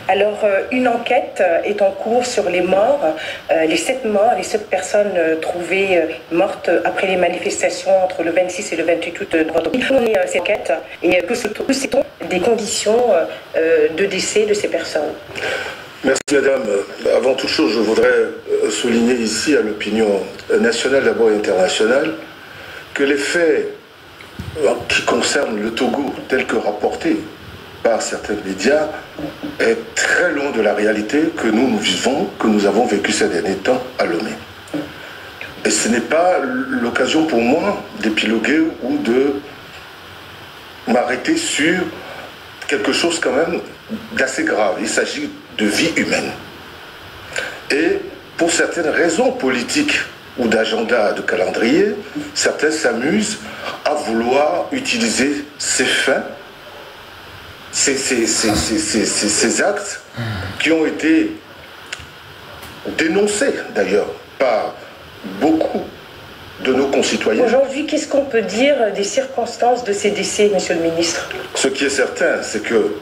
Alors, une enquête est en cours sur les morts, les 7 morts, les 7 personnes trouvées mortes après les manifestations entre le 26 et le 28 août. On est cette enquête et que sait-on des conditions de décès de ces personnes? Merci madame. Avant toute chose, je voudrais souligner ici à l'opinion nationale, d'abord internationale, que les faits qui concernent le Togo, tels que rapportés par certains médias, est très loin de la réalité que nous vivons, que nous avons vécu ces derniers temps à Lomé. Et ce n'est pas l'occasion pour moi d'épiloguer ou de m'arrêter sur quelque chose quand même d'assez grave. Il s'agit de vie humaine. Et pour certaines raisons politiques ou d'agenda, de calendrier, certains s'amusent à vouloir utiliser ces fins, ces actes qui ont été dénoncés d'ailleurs par beaucoup de nos concitoyens. Aujourd'hui, qu'est-ce qu'on peut dire des circonstances de ces décès, monsieur le ministre? Ce qui est certain, c'est que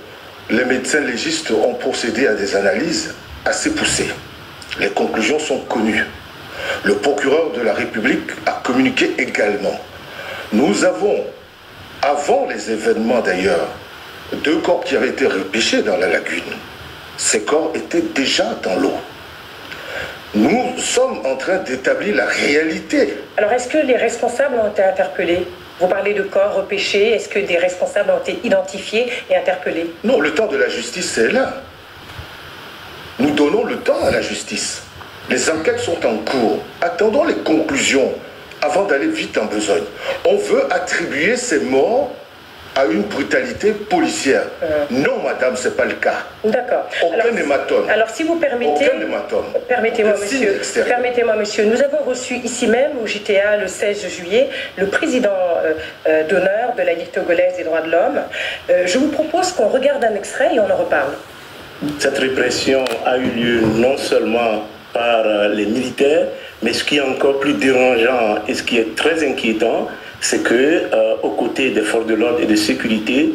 les médecins légistes ont procédé à des analyses assez poussées. Les conclusions sont connues. Le procureur de la République a communiqué également. Nous avons, avant les événements d'ailleurs, 2 corps qui avaient été repêchés dans la lagune. Ces corps étaient déjà dans l'eau. Nous sommes en train d'établir la réalité. Alors, est-ce que les responsables ont été interpellés? Vous parlez de corps repêchés. Est-ce que des responsables ont été identifiés et interpellés? Non, le temps de la justice, c'est là. Nous donnons le temps à la justice. Les enquêtes sont en cours. Attendons les conclusions avant d'aller vite en besogne. On veut attribuer ces morts à une brutalité policière. Non, madame, ce n'est pas le cas. D'accord. Aucun hématome. Alors, si vous permettez... Aucun hématome. Permettez-moi, monsieur. Nous avons reçu ici même, au JTA, le 16 juillet, le président d'honneur de la Ligue togolaise des droits de l'homme. Je vous propose qu'on regarde un extrait et on en reparle. Cette répression a eu lieu non seulement par les militaires, mais ce qui est encore plus dérangeant et ce qui est très inquiétant, c'est que, aux côtés des forces de l'ordre et de sécurité,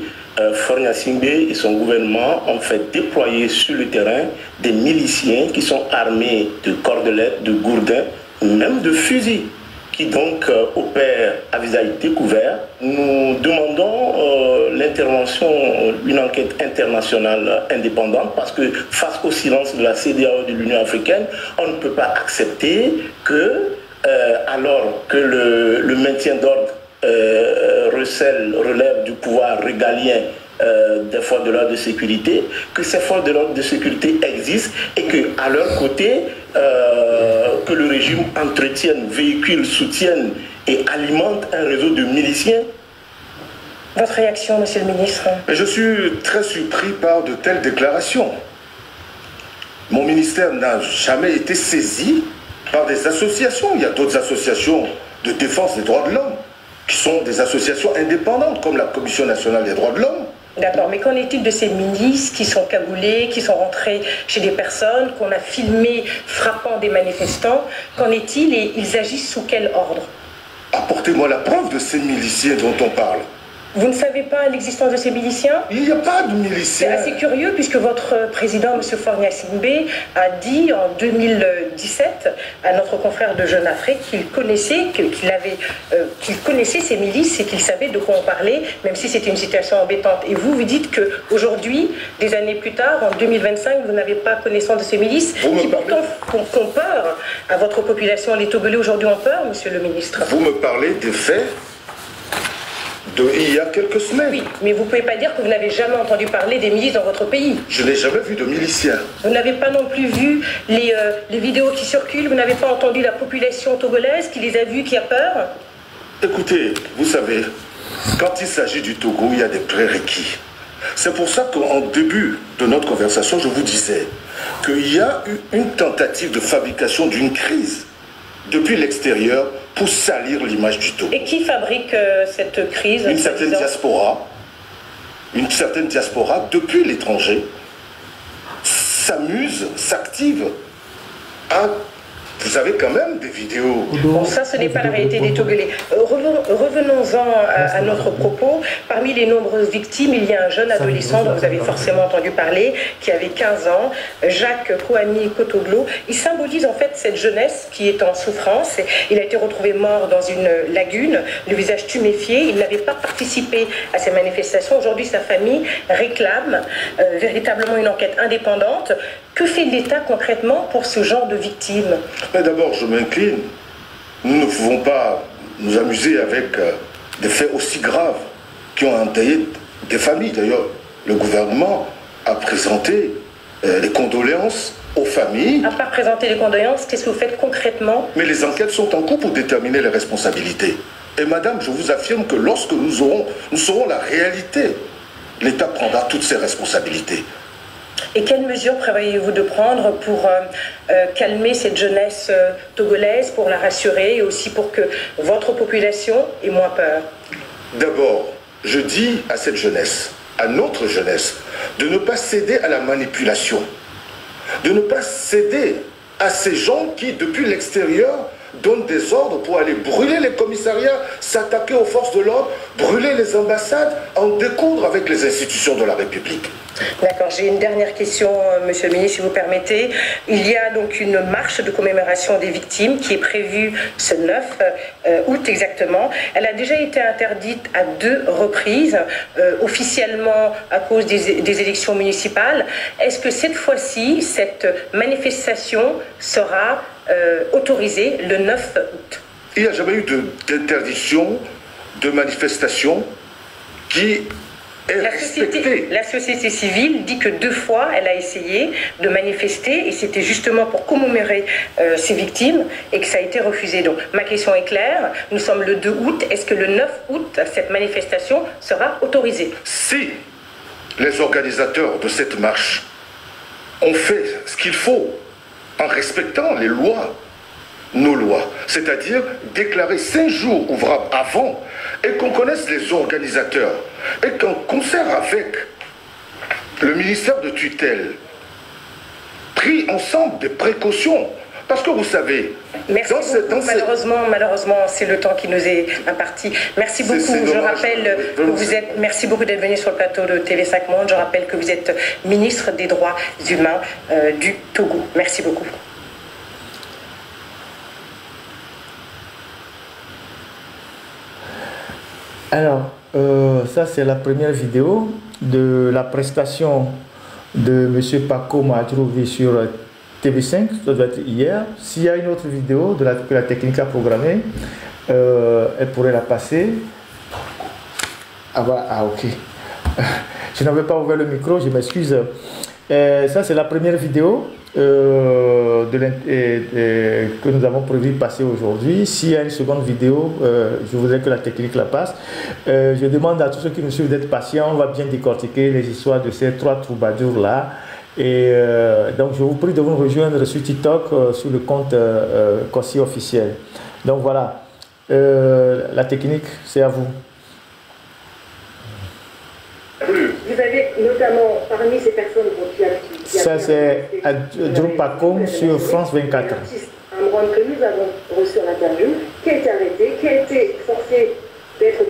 Faure Gnassingbé et son gouvernement ont fait déployer sur le terrain des miliciens qui sont armés de cordelettes, de gourdins, même de fusils, qui donc opèrent à visage découvert. Nous demandons l'intervention d'une enquête internationale indépendante parce que face au silence de la CEDEAO et de l'Union africaine, on ne peut pas accepter que, alors que le maintien d'ordre relève du pouvoir régalien des forces de l'ordre de sécurité, que ces forces de l'ordre de sécurité existent et qu'à leur côté, que le régime entretienne, véhicule, soutienne et alimente un réseau de miliciens. Votre réaction, monsieur le ministre? Je suis très surpris par de telles déclarations. Mon ministère n'a jamais été saisi par des associations. Il y a d'autres associations de défense des droits de l'homme qui sont des associations indépendantes, comme la Commission nationale des droits de l'homme. D'accord, mais qu'en est-il de ces milices qui sont cagoulées, qui sont rentrées chez des personnes, qu'on a filmées frappant des manifestants? Qu'en est-il et ils agissent sous quel ordre? Apportez-moi la preuve de ces miliciens dont on parle. Vous ne savez pas l'existence de ces miliciens? Il n'y a pas de miliciens. C'est assez curieux puisque votre président, M. Faure Gnassingbé, a dit en 2017 à notre confrère de Jeune Afrique qu'il connaissait, qu'il connaissait ces milices et qu'il savait de quoi on parlait, même si c'était une situation embêtante. Et vous, vous dites qu'aujourd'hui, des années plus tard, en 2025, vous n'avez pas connaissance de ces milices qui pourtant font peur à votre population. Les Togolais aujourd'hui ont peur, Monsieur le ministre. Vous me parlez des faits il y a quelques semaines. Oui, mais vous ne pouvez pas dire que vous n'avez jamais entendu parler des milices dans votre pays. Je n'ai jamais vu de miliciens. Vous n'avez pas non plus vu les vidéos qui circulent, vous n'avez pas entendu la population togolaise qui les a vues, qui a peur? Écoutez, vous savez, quand il s'agit du Togo, il y a des prérequis. C'est pour ça qu'en début de notre conversation, je vous disais qu'il y a eu une tentative de fabrication d'une crise depuis l'extérieur pour salir l'image du Togo. Et qui fabrique cette crise? Une certaine diaspora depuis l'étranger s'amuse, s'active à vous avez quand même des vidéos. Bon, ça, ce n'est pas la réalité des Togolais. Revenons-en à notre propos. Parmi les nombreuses victimes, il y a un jeune adolescent dont vous avez forcément entendu parler, qui avait 15 ans, Jacques Kouani Kotoglo. Il symbolise en fait cette jeunesse qui est en souffrance. Il a été retrouvé mort dans une lagune, le visage tuméfié. Il n'avait pas participé à ces manifestations. Aujourd'hui, sa famille réclame véritablement une enquête indépendante. Que fait l'État concrètement pour ce genre de victimes? Mais d'abord, je m'incline. Nous ne pouvons pas nous amuser avec des faits aussi graves qui ont entaillé des familles. D'ailleurs, le gouvernement a présenté les condoléances aux familles. À part présenter les condoléances, qu'est-ce que vous faites concrètement? Mais les enquêtes sont en cours pour déterminer les responsabilités. Et madame, je vous affirme que lorsque nous saurons la réalité, l'État prendra toutes ses responsabilités. Et quelles mesures prévoyez-vous de prendre pour calmer cette jeunesse togolaise, pour la rassurer et aussi pour que votre population ait moins peur? D'abord, je dis à cette jeunesse, à notre jeunesse, de ne pas céder à la manipulation, de ne pas céder à ces gens qui, depuis l'extérieur, donnent des ordres pour aller brûler les commissariats, s'attaquer aux forces de l'ordre, brûler les ambassades, en découdre avec les institutions de la République. D'accord, j'ai une dernière question, monsieur le ministre, si vous permettez. Il y a donc une marche de commémoration des victimes qui est prévue ce 9 août exactement. Elle a déjà été interdite à 2 reprises, officiellement à cause des élections municipales. Est-ce que cette fois-ci, cette manifestation sera autorisée le 9 août? Il n'y a jamais eu d'interdiction de manifestation qui est respectée. La société civile dit que 2 fois, elle a essayé de manifester et c'était justement pour commémorer ces victimes et que ça a été refusé. Donc ma question est claire, nous sommes le 2 août, est-ce que le 9 août, cette manifestation sera autorisée? Si les organisateurs de cette marche ont fait ce qu'il faut en respectant les lois, nos lois, c'est-à-dire déclarer 5 jours ouvrables avant et qu'on connaisse les organisateurs et qu'en concert avec le ministère de tutelle, pris ensemble des précautions. Parce que vous savez, merci beaucoup. Malheureusement, c'est le temps qui nous est imparti. Merci beaucoup. Je rappelle que vous êtes. Merci beaucoup d'être venu sur le plateau de TV5 Monde. Je rappelle que vous êtes ministre des Droits humains du Togo. Merci beaucoup. Alors, ça c'est la première vidéo de la prestation de M. Paco Madrouvi sur TV5, ça doit être hier. S'il y a une autre vidéo que la technique a programmée, elle pourrait la passer. Ah voilà, ah ok. Je n'avais pas ouvert le micro, je m'excuse. Ça c'est la première vidéo que nous avons prévu passer aujourd'hui. S'il y a une seconde vidéo, je voudrais que la technique la passe. Je demande à tous ceux qui nous suivent d'être patients. On va bien décortiquer les histoires de ces 3 troubadours là. Et donc je vous prie de vous rejoindre sur TikTok sur le compte Kossi officiel. Donc voilà, la technique c'est à vous. Vous avez notamment parmi ces personnes qui ça c'est Drew Pacom sur France 24. Amran que nous avons reçu en interview, qui a été arrêté, qui a été forcé d'être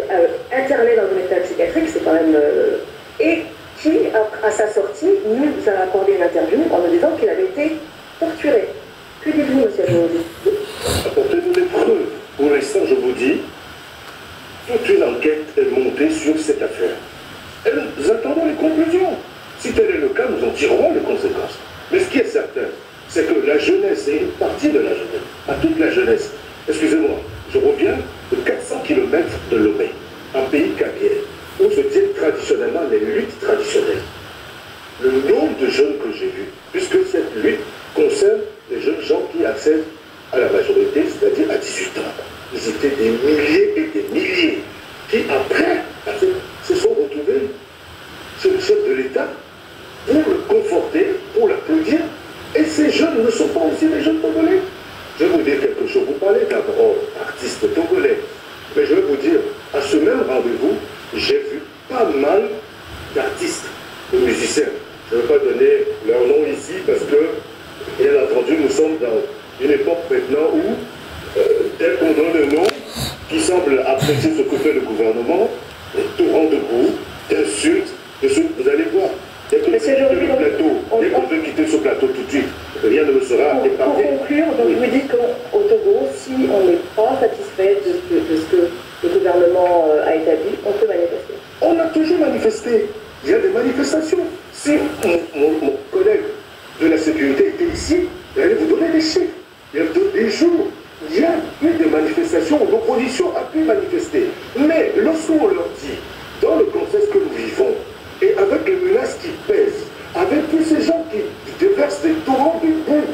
interné dans un état psychiatrique, c'est quand même... et qui, à sa sortie, nous a accordé une interview en nous disant qu'il avait été torturé. Que dites-vous, monsieur Jody? Apportez-nous des preuves. Pour l'instant, je vous dis, toute une enquête est montée sur cette affaire. Et nous attendons les conclusions. Si tel est le cas, nous en tirerons les conséquences. Mais ce qui est certain, c'est que la jeunesse, et une partie de la jeunesse, pas toute la jeunesse, excusez-moi, je reviens de 400 km de Lomé, un pays cabier, où se tiennent traditionnellement les luttes traditionnelles. Le nombre de jeunes que j'ai vus, puisque cette lutte concerne les jeunes gens qui accèdent à la majorité, c'est-à-dire à 18 ans. Ils étaient des milliers et des milliers qui, après, se sont retrouvés chez le chef de l'État pour le conforter, pour l'applaudir. Et ces jeunes ne sont pas aussi des jeunes togolais. Je vais vous dire quelque chose. Vous parlez d'abord d'artistes togolais. Mais je vais vous dire, à ce même rendez-vous, j'ai vu pas mal d'artistes, de musiciens. Je ne vais pas donner leur nom ici parce que, bien entendu, nous sommes dans une époque maintenant où, dès qu'on donne un nom qui semble apprécier ce que fait le gouvernement, les torrents de groupes, d'insultes, vous allez voir. Dès que je veux quitter ce plateau tout de suite, rien ne me sera épargné. Pour conclure, donc vous dites qu'au Togo, si on n'est pas satisfait de ce que le gouvernement a établi, on peut manifester. On a toujours manifesté. Il y a des manifestations. Si mon collègue de la sécurité était ici, il allait vous donner des chiffres. Il y a des jours, il y a eu des manifestations, l'opposition a pu manifester. Mais lorsqu'on leur dit, dans le contexte que nous vivons, et avec les menaces qui pèsent, avec tous ces gens qui déversent des torrents de boue,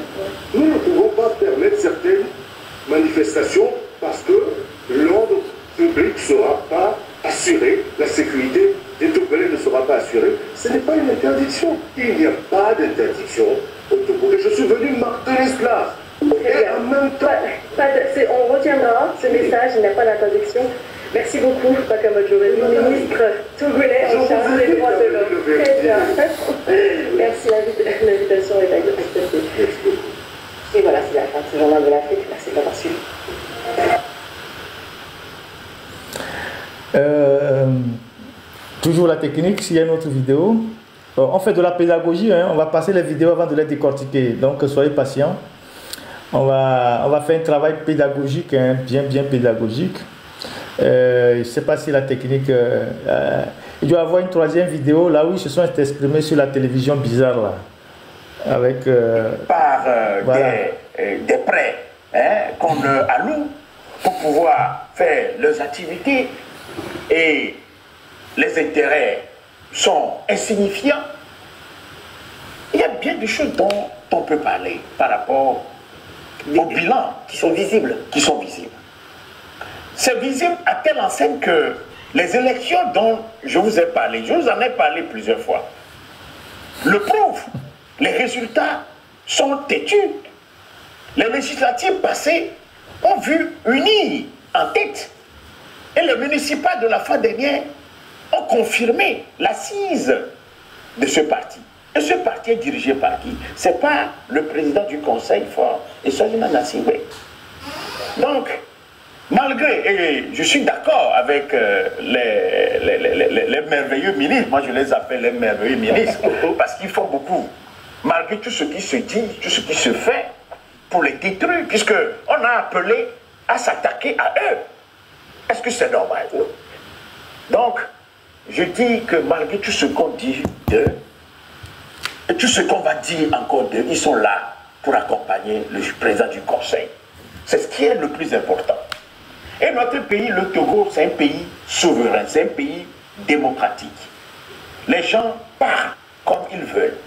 nous ne pouvons pas permettre certaines manifestations parce que l'ordre public ne sera pas assuré, la sécurité des Togolais ne sera pas assurée. Ce n'est pas une interdiction. Il n'y a pas d'interdiction au Togo. Et je suis venu marteler cela. Et en même temps... on retiendra ce message, il n'y a pas d'interdiction. Merci beaucoup, Bakama Djoré, ministre togolais en charge des droits de l'homme. Très bien. Merci, l'invitation est acceptée. Et voilà, c'est la fin de ce journal de l'Afrique. Merci d'avoir suivi. Toujours la technique, s'il y a une autre vidéo. On fait de la pédagogie, hein, on va passer les vidéos avant de les décortiquer. Donc soyez patients. On va faire un travail pédagogique, hein, bien pédagogique. Je ne sais pas si la technique... il doit y avoir une troisième vidéo là où ils se sont exprimés sur la télévision bizarre là. Avec... par voilà. des prêts hein, qu'on alloue pour pouvoir faire leurs activités et les intérêts sont insignifiants. Il y a bien des choses dont on peut parler par rapport au bilan qui sont visibles. C'est visible à telle enseigne que les élections dont je vous ai parlé, je vous en ai parlé plusieurs fois, le prouvent. Les résultats sont têtus. Les législatives passées ont vu UNI en tête. Et les municipales de la fin dernière ont confirmé l'assise de ce parti. Et ce parti est dirigé par qui? Ce n'est pas le président du Conseil fort, et Solima Nassingbe. Donc, malgré, et je suis d'accord avec les merveilleux ministres, moi je les appelle les merveilleux ministres, parce qu'ils font beaucoup. Malgré tout ce qui se dit, tout ce qui se fait pour les détruire, puisqu'on a appelé à s'attaquer à eux. Est-ce que c'est normal? Donc, je dis que malgré tout ce qu'on dit d'eux, et tout ce qu'on va dire encore d'eux, ils sont là pour accompagner le président du Conseil. C'est ce qui est le plus important. Et notre pays, le Togo, c'est un pays souverain, c'est un pays démocratique. Les gens parlent comme ils veulent.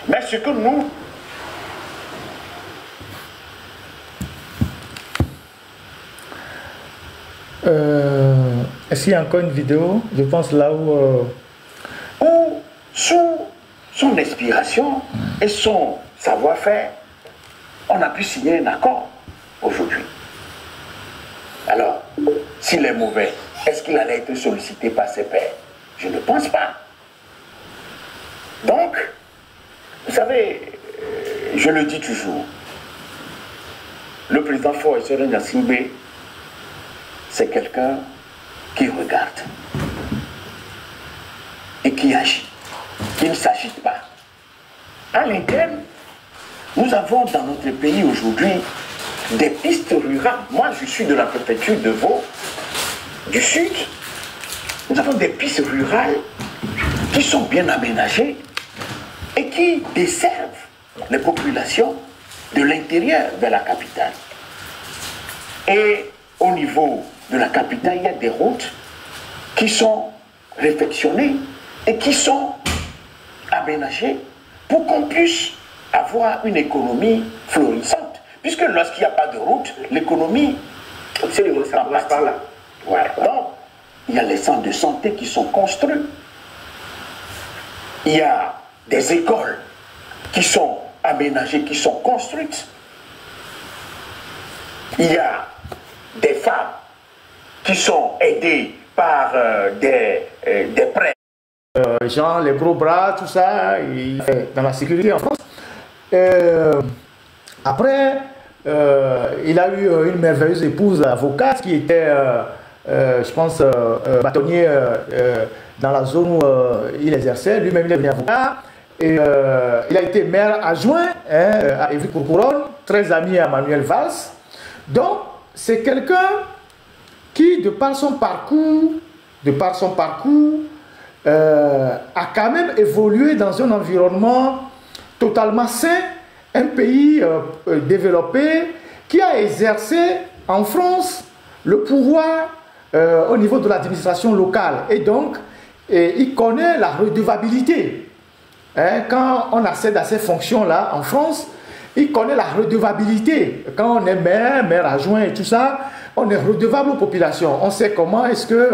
Mais ce que nous... Est-ce qu'il y a encore une vidéo? Je pense là où... sous son inspiration et son savoir-faire, on a pu signer un accord aujourd'hui. Alors, s'il est mauvais, est-ce qu'il allait être sollicité par ses pairs? Je ne pense pas. Donc, vous savez, je le dis toujours, le président Faure Gnassingbé, c'est quelqu'un qui regarde et qui agit, qui ne s'agite pas. À l'interne, nous avons dans notre pays aujourd'hui des pistes rurales. Moi, je suis de la préfecture de Vaud, du Sud. Nous avons des pistes rurales qui sont bien aménagées et qui desservent les populations de l'intérieur vers la capitale. Et au niveau de la capitale, il y a des routes qui sont réfectionnées et qui sont aménagées pour qu'on puisse avoir une économie florissante. Puisque lorsqu'il n'y a pas de route, l'économie, c'est le ça passe par là. Voilà. Donc, il y a les centres de santé qui sont construits. Il y a des écoles qui sont aménagées, qui sont construites. Il y a des femmes qui sont aidées par des prêts. Genre les gros bras, tout ça, dans la sécurité en France. Après, il a eu une merveilleuse épouse avocate qui était, je pense, bâtonnier dans la zone où il exerçait. Lui-même, il est devenu avocat. Et, il a été maire adjoint à Évry-Courcouronnes, très ami à Manuel Valls. Donc, c'est quelqu'un qui, de par son parcours, a quand même évolué dans un environnement totalement sain, un pays développé, qui a exercé en France le pouvoir au niveau de l'administration locale. Et donc, il connaît la redevabilité. Quand on accède à ces fonctions-là en France, il connaît la redevabilité. Quand on est maire adjoint et tout ça, on est redevable aux populations. On sait comment est-ce que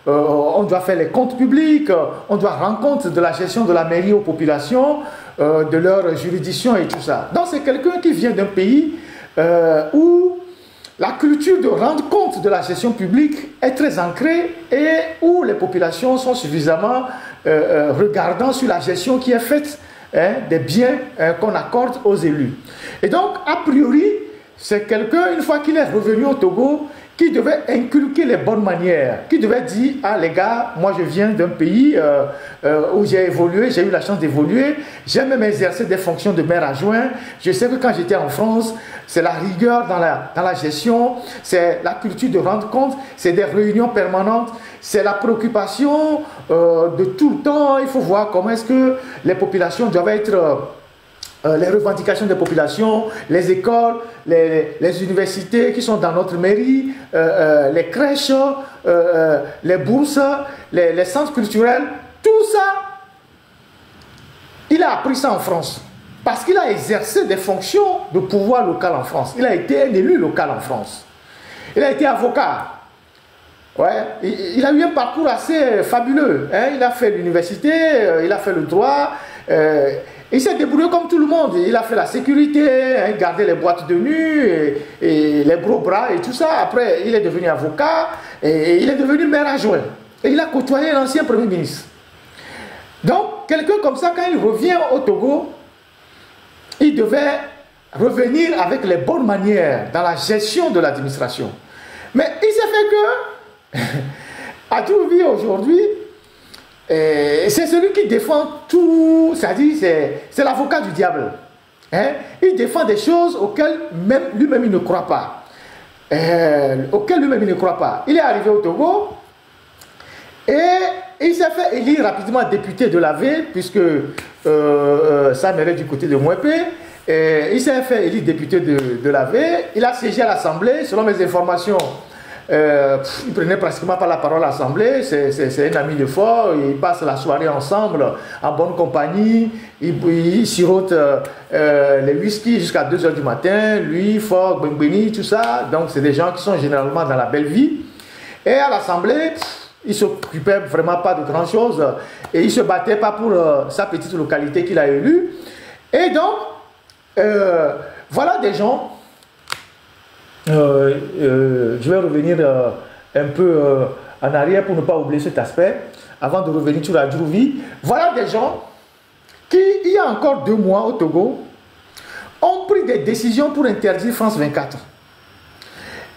on doit faire les comptes publics, on doit rendre compte de la gestion de la mairie aux populations, de leur juridiction et tout ça. Donc c'est quelqu'un qui vient d'un pays où la culture de rendre compte de la gestion publique est très ancrée et où les populations sont suffisamment regardant sur la gestion qui est faite des biens qu'on accorde aux élus. Et donc, a priori, c'est quelqu'un, une fois qu'il est revenu au Togo, qui devait inculquer les bonnes manières, qui devait dire, ah les gars, moi je viens d'un pays où j'ai évolué, j'ai eu la chance d'évoluer, j'ai même exercé des fonctions de maire adjoint, je sais que quand j'étais en France, c'est la rigueur dans la gestion, c'est la culture de rendre compte, c'est des réunions permanentes, c'est la préoccupation de tout le temps, il faut voir comment est-ce que les populations doivent être... les revendications des populations, les écoles, les universités qui sont dans notre mairie, les crèches, les bourses, les centres culturels, tout ça, il a appris ça en France. Parce qu'il a exercé des fonctions de pouvoir local en France. Il a été un élu local en France. Il a été avocat. Ouais, il a eu un parcours assez fabuleux. Il a fait l'université, il a fait le droit. Il s'est débrouillé comme tout le monde. Il a fait la sécurité, il gardait les boîtes de nuit, et les gros bras et tout ça. Après, il est devenu avocat et il est devenu maire adjoint. Et il a côtoyé l'ancien Premier ministre. Donc, quelqu'un comme ça, quand il revient au Togo, il devait revenir avec les bonnes manières dans la gestion de l'administration. Mais il s'est fait que, à Djoubi aujourd'hui, c'est celui qui défend tout, c'est-à-dire c'est l'avocat du diable. Il défend des choses auxquelles lui-même il ne croit pas. Il est arrivé au Togo et il s'est fait élire rapidement député de l'AV, puisque ça mènerait du côté de Mouépé. Il s'est fait élire député de l'AV. Il a siégé à l'Assemblée, selon mes informations. Il prenait pratiquement pas la parole à l'Assemblée, c'est un ami de fort, ils passent la soirée ensemble, en bonne compagnie, ils sirotent les whisky jusqu'à 2 h du matin, lui, Fort, Bengbeni, tout ça, donc c'est des gens qui sont généralement dans la belle vie. Et à l'Assemblée, il ne s'occupait vraiment pas de grand chose, et il ne se battait pas pour sa petite localité qu'il a élue. Et donc, voilà des gens... je vais revenir un peu en arrière pour ne pas oublier cet aspect avant de revenir sur la Djoubi. Voilà des gens qui, il y a encore 2 mois au Togo, ont pris des décisions pour interdire France 24.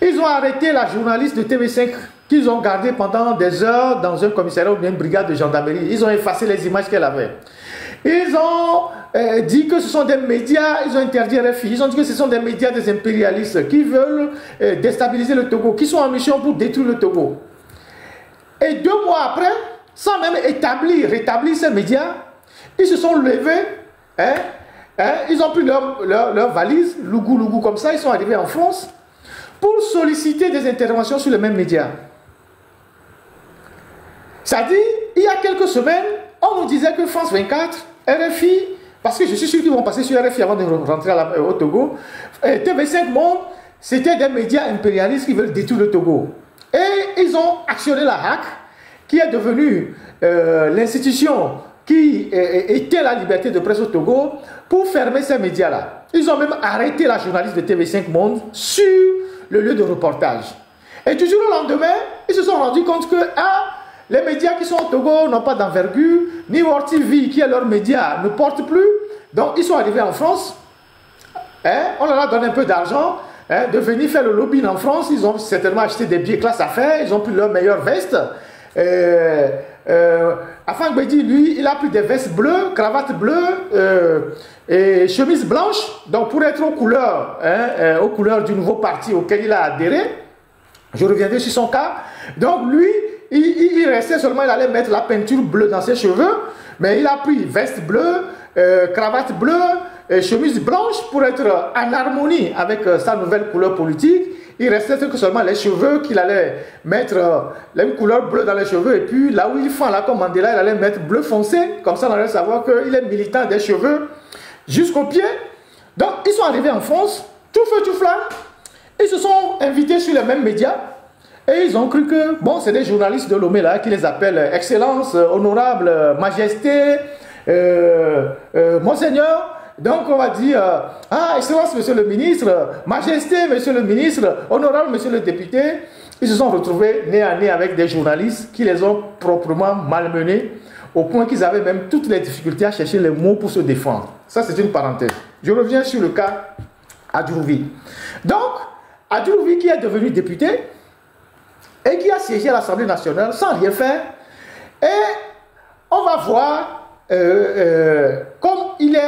Ils ont arrêté la journaliste de TV5 qu'ils ont gardée pendant des heures dans un commissariat ou une brigade de gendarmerie. Ils ont effacé les images qu'elle avait. Ils ont dit que ce sont des médias, ils ont interdit RFI, ils ont dit que ce sont des médias des impérialistes qui veulent déstabiliser le Togo, qui sont en mission pour détruire le Togo. Et 2 mois après, sans même rétablir ces médias, ils se sont levés, ils ont pris leur valise, lougou comme ça, ils sont arrivés en France pour solliciter des interventions sur les mêmes médias. C'est-à-dire, il y a quelques semaines, on nous disait que France 24, RFI, parce que je suis sûr qu'ils vont passer sur RFI avant de rentrer au Togo, TV5 Monde, c'était des médias impérialistes qui veulent détruire le Togo. Et ils ont actionné la HAC, qui est devenue l'institution qui était la liberté de presse au Togo, pour fermer ces médias-là. Ils ont même arrêté la journaliste de TV5 Monde sur le lieu de reportage. Et du jour au lendemain, ils se sont rendus compte que les médias qui sont au Togo n'ont pas d'envergure, ni World TV, qui est leur média, ne porte plus. Donc ils sont arrivés en France, on leur a donné un peu d'argent de venir faire le lobbying en France. Ils ont certainement acheté des billets classe affaires, ils ont pris leur meilleure veste. Afan Gbedi, lui, il a pris des vestes bleues, cravate bleue et chemise blanche, donc pour être aux couleurs du nouveau parti auquel il a adhéré. Je reviendrai sur son cas. Donc lui, il restait seulement, il allait mettre la peinture bleue dans ses cheveux, mais il a pris veste bleue, cravate bleue, chemise blanche pour être en harmonie avec sa nouvelle couleur politique. Il restait que seulement les cheveux qu'il allait mettre une couleur bleue dans les cheveux, et puis là où il fend là comme Mandela, il allait mettre bleu foncé, comme ça on allait savoir qu'il est militant des cheveux jusqu'aux pieds. Donc ils sont arrivés en France, tout feu tout flamme, ils se sont invités sur les mêmes médias, et ils ont cru que, bon, c'est des journalistes de Lomé là qui les appellent Excellence, Honorable, Majesté, Monseigneur. Donc on va dire, Excellence Monsieur le ministre, Majesté Monsieur le ministre, Honorable Monsieur le député. Ils se sont retrouvés nez à nez avec des journalistes qui les ont proprement malmenés, au point qu'ils avaient même toutes les difficultés à chercher les mots pour se défendre. Ça c'est une parenthèse. Je reviens sur le cas Adjourouvi. Donc, Adjourouvi qui est devenu député et qui a siégé à l'Assemblée nationale sans rien faire, et on va voir comme il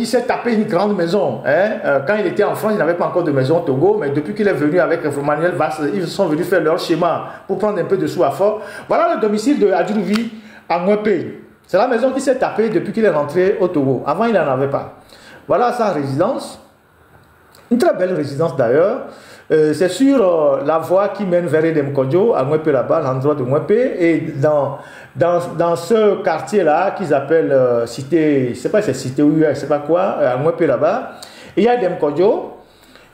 s'est tapé une grande maison. Quand il était en France, il n'avait pas encore de maison au Togo, mais depuis qu'il est venu avec Manuel Valls, ils sont venus faire leur schéma pour prendre un peu de sous à fort. Voilà le domicile de Adjourouvi à Mwepé. C'est la maison qui s'est tapée depuis qu'il est rentré au Togo. Avant, il n'en avait pas. Voilà sa résidence. Une très belle résidence d'ailleurs. C'est sur la voie qui mène vers Edem Kodjo, à Mwepé là-bas, l'endroit de Mwepé. Et dans ce quartier-là, qu'ils appellent cité, je ne sais pas si c'est cité ou je ne sais pas quoi, à Mwepé là-bas, il y a Edem Kodjo,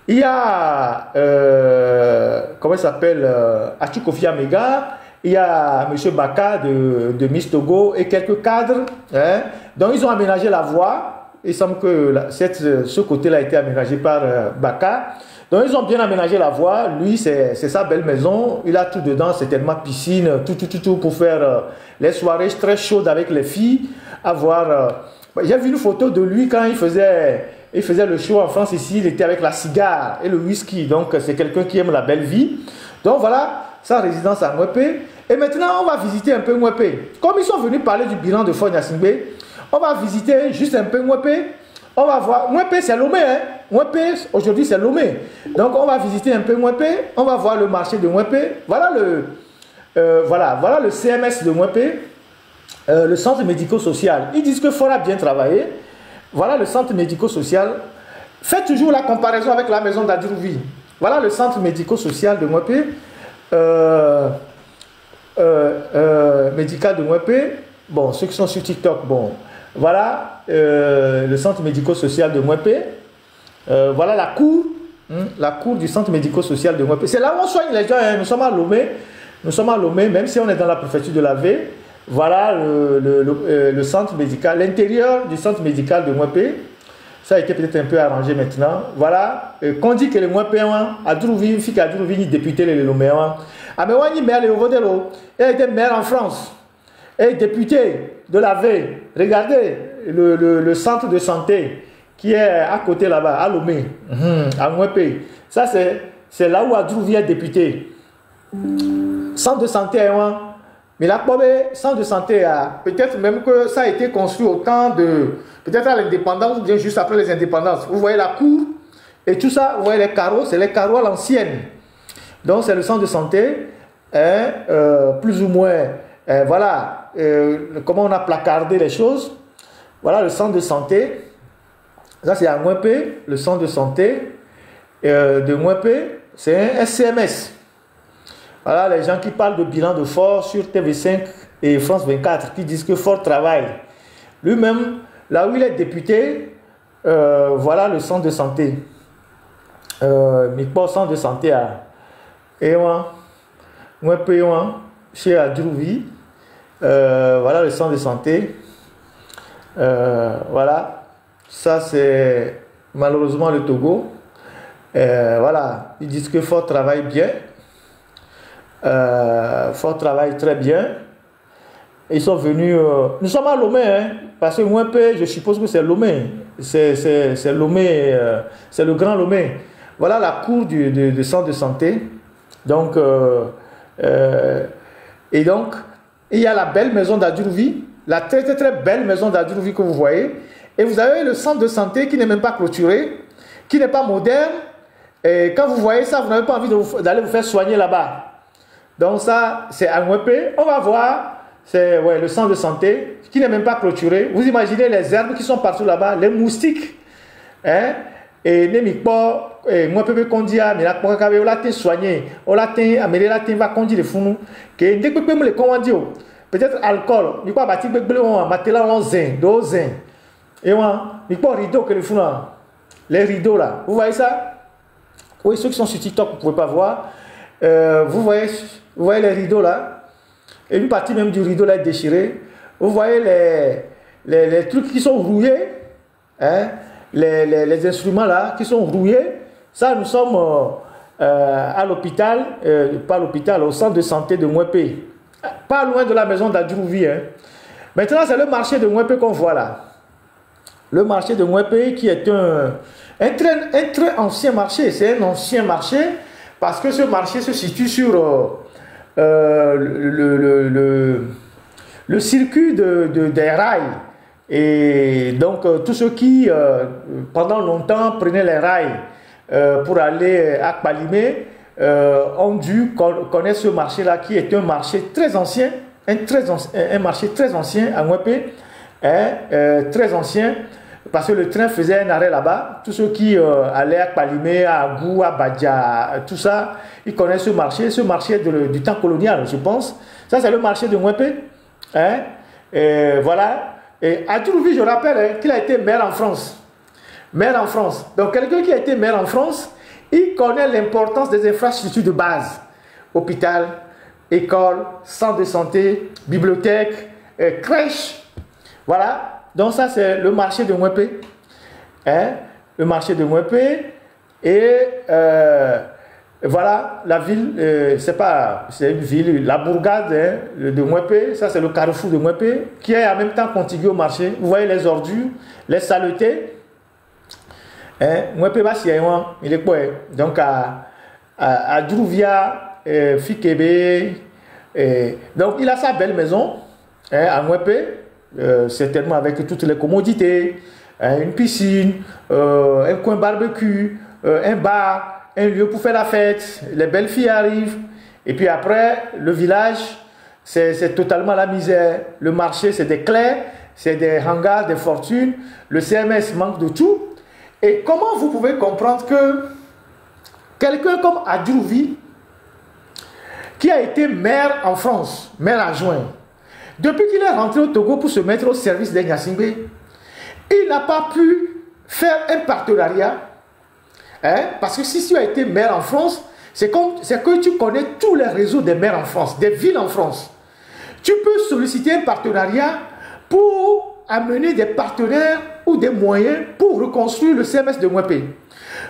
il y a, comment il s'appelle, Achikofi Amega, il y a M. Baka de Miss Togo et quelques cadres. Donc ils ont aménagé la voie. Il semble que ce côté-là a été aménagé par Baka. Donc ils ont bien aménagé la voie. Lui, c'est sa belle maison. Il a tout dedans, certainement piscine, tout pour faire les soirées très chaudes avec les filles. J'ai vu une photo de lui quand il faisait le show en France ici. Il était avec la cigare et le whisky. Donc c'est quelqu'un qui aime la belle vie. Donc voilà sa résidence à Mwepé. Et maintenant, on va visiter un peu Mwepé. Comme ils sont venus parler du bilan de Faure Gnassingbé, on va visiter juste un peu Mwepé. On va voir, Mwepé c'est Lomé, Mwepé aujourd'hui c'est Lomé. Donc on va visiter un peu Mwepé, on va voir le marché de Mwepé. Voilà le CMS de Mwepé, le centre médico-social. Ils disent que Faure a bien travaillé. Voilà le centre médico-social. Faites toujours la comparaison avec la maison d'Adjourouvi. Voilà le centre médico-social de Mwepé, médical de Mwepé. Bon, ceux qui sont sur TikTok, bon. Voilà le centre médico-social de Mwepé. Voilà la cour du centre médico-social de Mwepé. C'est là où on soigne les gens. Nous sommes à Lomé. Même si on est dans la préfecture de la V. Voilà le centre médical, l'intérieur du centre médical de Mwepé. Ça a été peut-être un peu arrangé maintenant. Voilà. Qu'on dit que le Mwepé, Adjourouvi, fille Adjourouvi, député le Lomé. Amewani maire le Vodelo. Il a été maire en France. Et député de la V, regardez le centre de santé qui est à côté là-bas, à Lomé, à Mwepé. Ça, c'est là où Adjourouvi est député. Centre de santé, mais la centre de santé, peut-être même que ça a été construit au temps de, peut-être à l'indépendance ou bien juste après les indépendances. Vous voyez la cour et tout ça, vous voyez les carreaux, c'est les carreaux à l'ancienne. Donc, c'est le centre de santé, plus ou moins. Voilà comment on a placardé les choses. Voilà le centre de santé. Ça c'est à Mwepé, le centre de santé de Mwepé. C'est un CMS. Voilà les gens qui parlent de bilan de Faure sur TV5 et France 24 qui disent que Faure travaille. Lui-même, là où il est député, voilà le centre de santé. Mais pas centre de santé à Mwepé, chez Adjourouvi. Voilà le centre de santé. Voilà. Ça, c'est malheureusement le Togo. Voilà. Ils disent que Faure travaille bien. Faure travaille très bien. Ils sont venus... nous sommes à Lomé, hein, parce que Mwempe, je suppose que c'est Lomé. C'est Lomé, c'est le Grand Lomé. Voilà la cour du centre de santé. Donc, et donc, il y a la belle maison d'Adjourouvi, la très très très belle maison d'Adjourouvi que vous voyez. Et vous avez le centre de santé qui n'est même pas clôturé, qui n'est pas moderne. Et quand vous voyez ça, vous n'avez pas envie d'aller vous faire soigner là-bas. Donc ça, c'est à Mwempe. On va voir, c'est le centre de santé qui n'est même pas clôturé. Vous imaginez les herbes qui sont partout là-bas, les moustiques. Hein? Et Nemikpo, Mwempe Kondia, mais la Pokakabe, on l'a soigné. On l'a amené la va conduire les fous. Que dès que vous les commandiez, peut-être alcool, il n'y a pas de bâtiment, on va mettre là, on zin, deux zin. Et on il n'y a pas de rideau que les fous là. Les rideaux là, vous voyez ça? Oui, ceux qui sont sur TikTok, vous ne pouvez pas voir. Vous voyez les rideaux là. Et une partie même du rideau là est déchirée. Vous voyez les trucs qui sont rouillés. Hein, les instruments là qui sont rouillés. Ça, nous sommes à l'hôpital, pas l'hôpital, au centre de santé de Mwempe. Pas loin de la maison d'Adjourouvi. Hein. Maintenant, c'est le marché de Mwempe qu'on voit là. Le marché de Mwempe qui est un très ancien marché. C'est un ancien marché parce que ce marché se situe sur le circuit des rails. Et donc, tous ceux qui, pendant longtemps, prenaient les rails pour aller à Kpalimé ont dû connaître ce marché-là qui est un marché très ancien, un marché très ancien à Mwempe, très ancien. Parce que le train faisait un arrêt là-bas. Tous ceux qui allaient à Kpalimé, à Agou, à Badja, tout ça, ils connaissent ce marché du temps colonial, je pense. Ça, c'est le marché de Mwempe. Hein? Et voilà. Et Adjourouvi, je rappelle qu'il a été maire en France. Maire en France. Donc, quelqu'un qui a été maire en France, il connaît l'importance des infrastructures de base. Hôpital, école, centre de santé, bibliothèque, crèche. Voilà. Donc ça, c'est le marché de Mwempe. Hein? Le marché de Mwempe. Et voilà, la ville, c'est une ville, la bourgade de Mwempe. Ça, c'est le carrefour de Mwempe, qui est en même temps contigu au marché. Vous voyez les ordures, les saletés. Mwempe va s'y aller, il est quoi? Donc à Djouvia, Fikebe. Donc il a sa belle maison à Mwempe. Certainement avec toutes les commodités, une piscine, un coin barbecue, un bar, un lieu pour faire la fête, les belles filles arrivent, et puis après, le village, c'est totalement la misère. Le marché, c'est des clés, c'est des hangars, des fortunes, le CMS manque de tout. Et comment vous pouvez comprendre que quelqu'un comme Adjourouvi, qui a été maire en France, maire adjoint, depuis qu'il est rentré au Togo pour se mettre au service des Gnassingbé, il n'a pas pu faire un partenariat. Hein? Parce que si tu as été maire en France, c'est que tu connais tous les réseaux des maires en France, des villes en France. Tu peux solliciter un partenariat pour amener des partenaires ou des moyens pour reconstruire le CMS de Mwempe,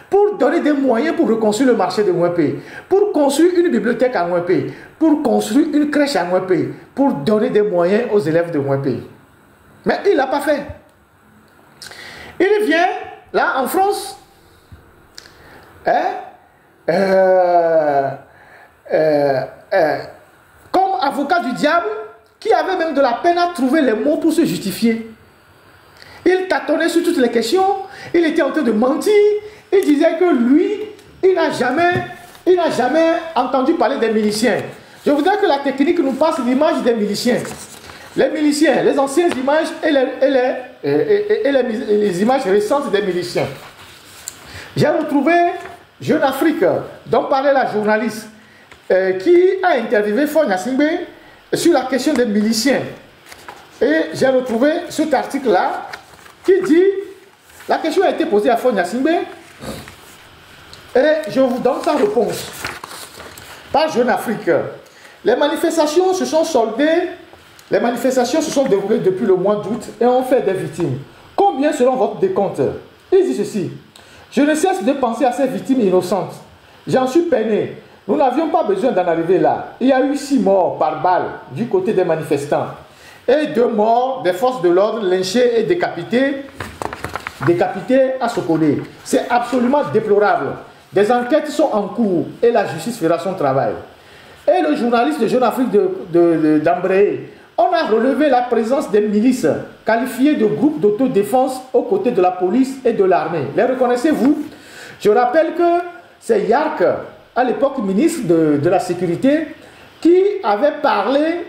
pour donner des moyens pour reconstruire le marché de Mwempe, pour construire une bibliothèque à Mwempe, pour construire une crèche à Mwempe, pour donner des moyens aux élèves de Mwempe. Mais il ne l'a pas fait. Il vient là en France, comme avocat du diable, qui avait même de la peine à trouver les mots pour se justifier. Il tâtonnait sur toutes les questions, il était en train de mentir, il disait que lui, il n'a jamais entendu parler des miliciens. Je voudrais que la technique nous passe l'image des miliciens. Les miliciens, les anciennes images et les images récentes des miliciens. J'ai retrouvé Jeune Afrique, dont parlait la journaliste, qui a interviewé Faure Gnassingbé sur la question des miliciens. Et j'ai retrouvé cet article-là qui dit, la question a été posée à Faure Gnassingbé, et je vous donne sa réponse. Par Jeune Afrique. Les manifestations se sont soldées, les manifestations se sont déroulées depuis le mois d'août et ont fait des victimes. Combien selon votre décompte? Il dit ceci. Je ne cesse de penser à ces victimes innocentes. J'en suis peiné. Nous n'avions pas besoin d'en arriver là. Il y a eu 6 morts par balle du côté des manifestants. et 2 morts des forces de l'ordre lynchés et décapités à Sokolé. C'est absolument déplorable. Des enquêtes sont en cours et la justice fera son travail. Et le journaliste de Jeune Afrique d'Ambré, on a relevé la présence des milices qualifiées de groupes d'autodéfense aux côtés de la police et de l'armée. Les reconnaissez-vous? Je rappelle que c'est Yark, à l'époque ministre de la Sécurité, qui avait parlé,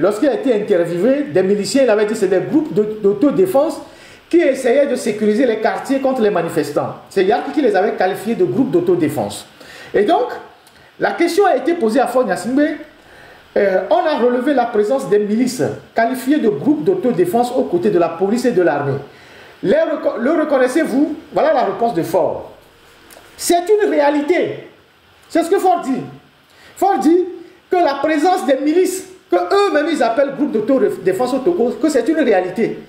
lorsqu'il a été interviewé, des miliciens, il avait dit que c'est des groupes d'autodéfense qui essayaient de sécuriser les quartiers contre les manifestants. C'est Yark qui les avait qualifiés de groupes d'autodéfense. Et donc, la question a été posée à Faure Gnassingbé. On a relevé la présence des milices qualifiées de groupes d'autodéfense aux côtés de la police et de l'armée. Le reconnaissez-vous? Voilà la réponse de Faure. C'est une réalité. C'est ce que Faure dit. Faure dit que la présence des milices, que eux-mêmes ils appellent groupes d'autodéfense au Togo, que c'est une réalité.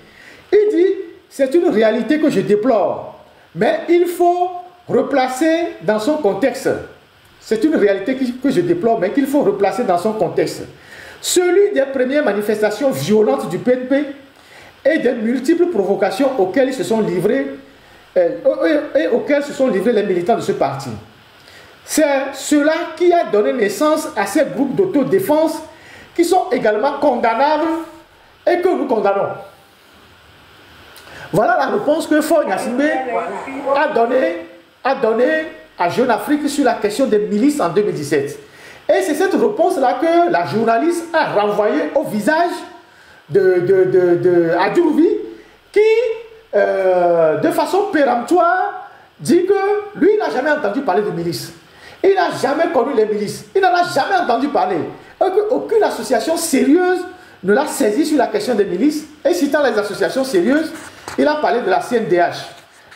Il dit, c'est une réalité que je déplore, mais il faut replacer dans son contexte. C'est une réalité que je déplore, mais qu'il faut replacer dans son contexte. Celui des premières manifestations violentes du PNP et des multiples provocations auxquelles ils se sont livrés et auxquelles se sont livrés les militants de ce parti. C'est cela qui a donné naissance à ces groupes d'autodéfense qui sont également condamnables et que nous condamnons. Voilà la réponse que Faure Gnassingbé a donnée à Jeune Afrique sur la question des milices en 2017. Et c'est cette réponse-là que la journaliste a renvoyée au visage de Adjouroubi qui, de façon péremptoire, dit que lui n'a jamais entendu parler de milices. Il n'a jamais connu les milices. Il n'en a jamais entendu parler. Et qu'aucune association sérieuse ne l'a saisi sur la question des milices. Et citant les associations sérieuses, il a parlé de la CNDH.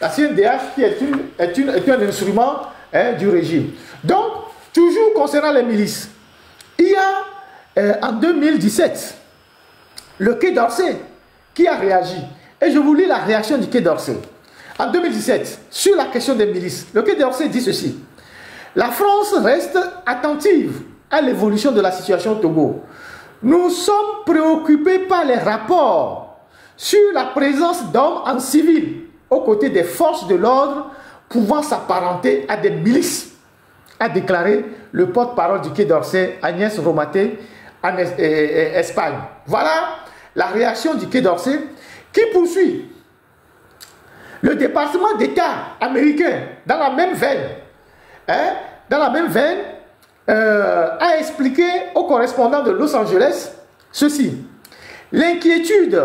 La CNDH qui est un instrument du régime. Donc, toujours concernant les milices, il y a en 2017 le Quai d'Orsay qui a réagi. Et je vous lis la réaction du Quai d'Orsay. En 2017, sur la question des milices, le Quai d'Orsay dit ceci. La France reste attentive à l'évolution de la situation au Togo. Nous sommes préoccupés par les rapports sur la présence d'hommes en civil aux côtés des forces de l'ordre pouvant s'apparenter à des milices, a déclaré le porte-parole du Quai d'Orsay, Agnès Romaté, en Espagne. Voilà la réaction du Quai d'Orsay qui poursuit. Le département d'État américain, dans la même veine, a expliqué au correspondant de Los Angeles ceci. L'inquiétude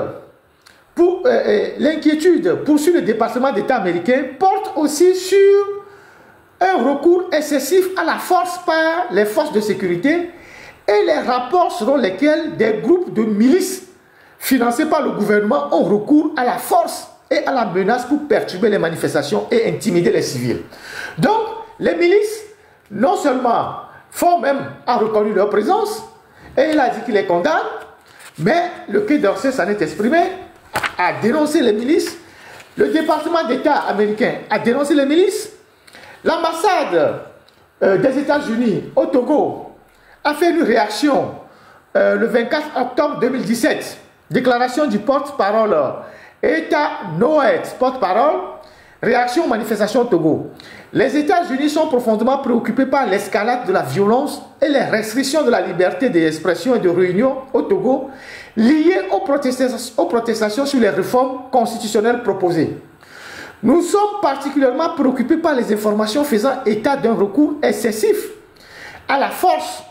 poursuit le département d'État américain porte aussi sur un recours excessif à la force par les forces de sécurité et les rapports selon lesquels des groupes de milices financés par le gouvernement ont recours à la force et à la menace pour perturber les manifestations et intimider les civils. Donc, les milices, non seulement Faure même a reconnu leur présence et il a dit qu'il les condamne, mais le Quai d'Orsay s'en est exprimé, a dénoncé les milices, le département d'État américain a dénoncé les milices, l'ambassade des États-Unis au Togo a fait une réaction le 24 octobre 2017, déclaration du porte-parole Eta Noët, porte-parole, réaction aux manifestations au Togo. Les États-Unis sont profondément préoccupés par l'escalade de la violence et les restrictions de la liberté d'expression et de réunion au Togo liées aux protestations sur les réformes constitutionnelles proposées. Nous sommes particulièrement préoccupés par les informations faisant état d'un recours excessif à la force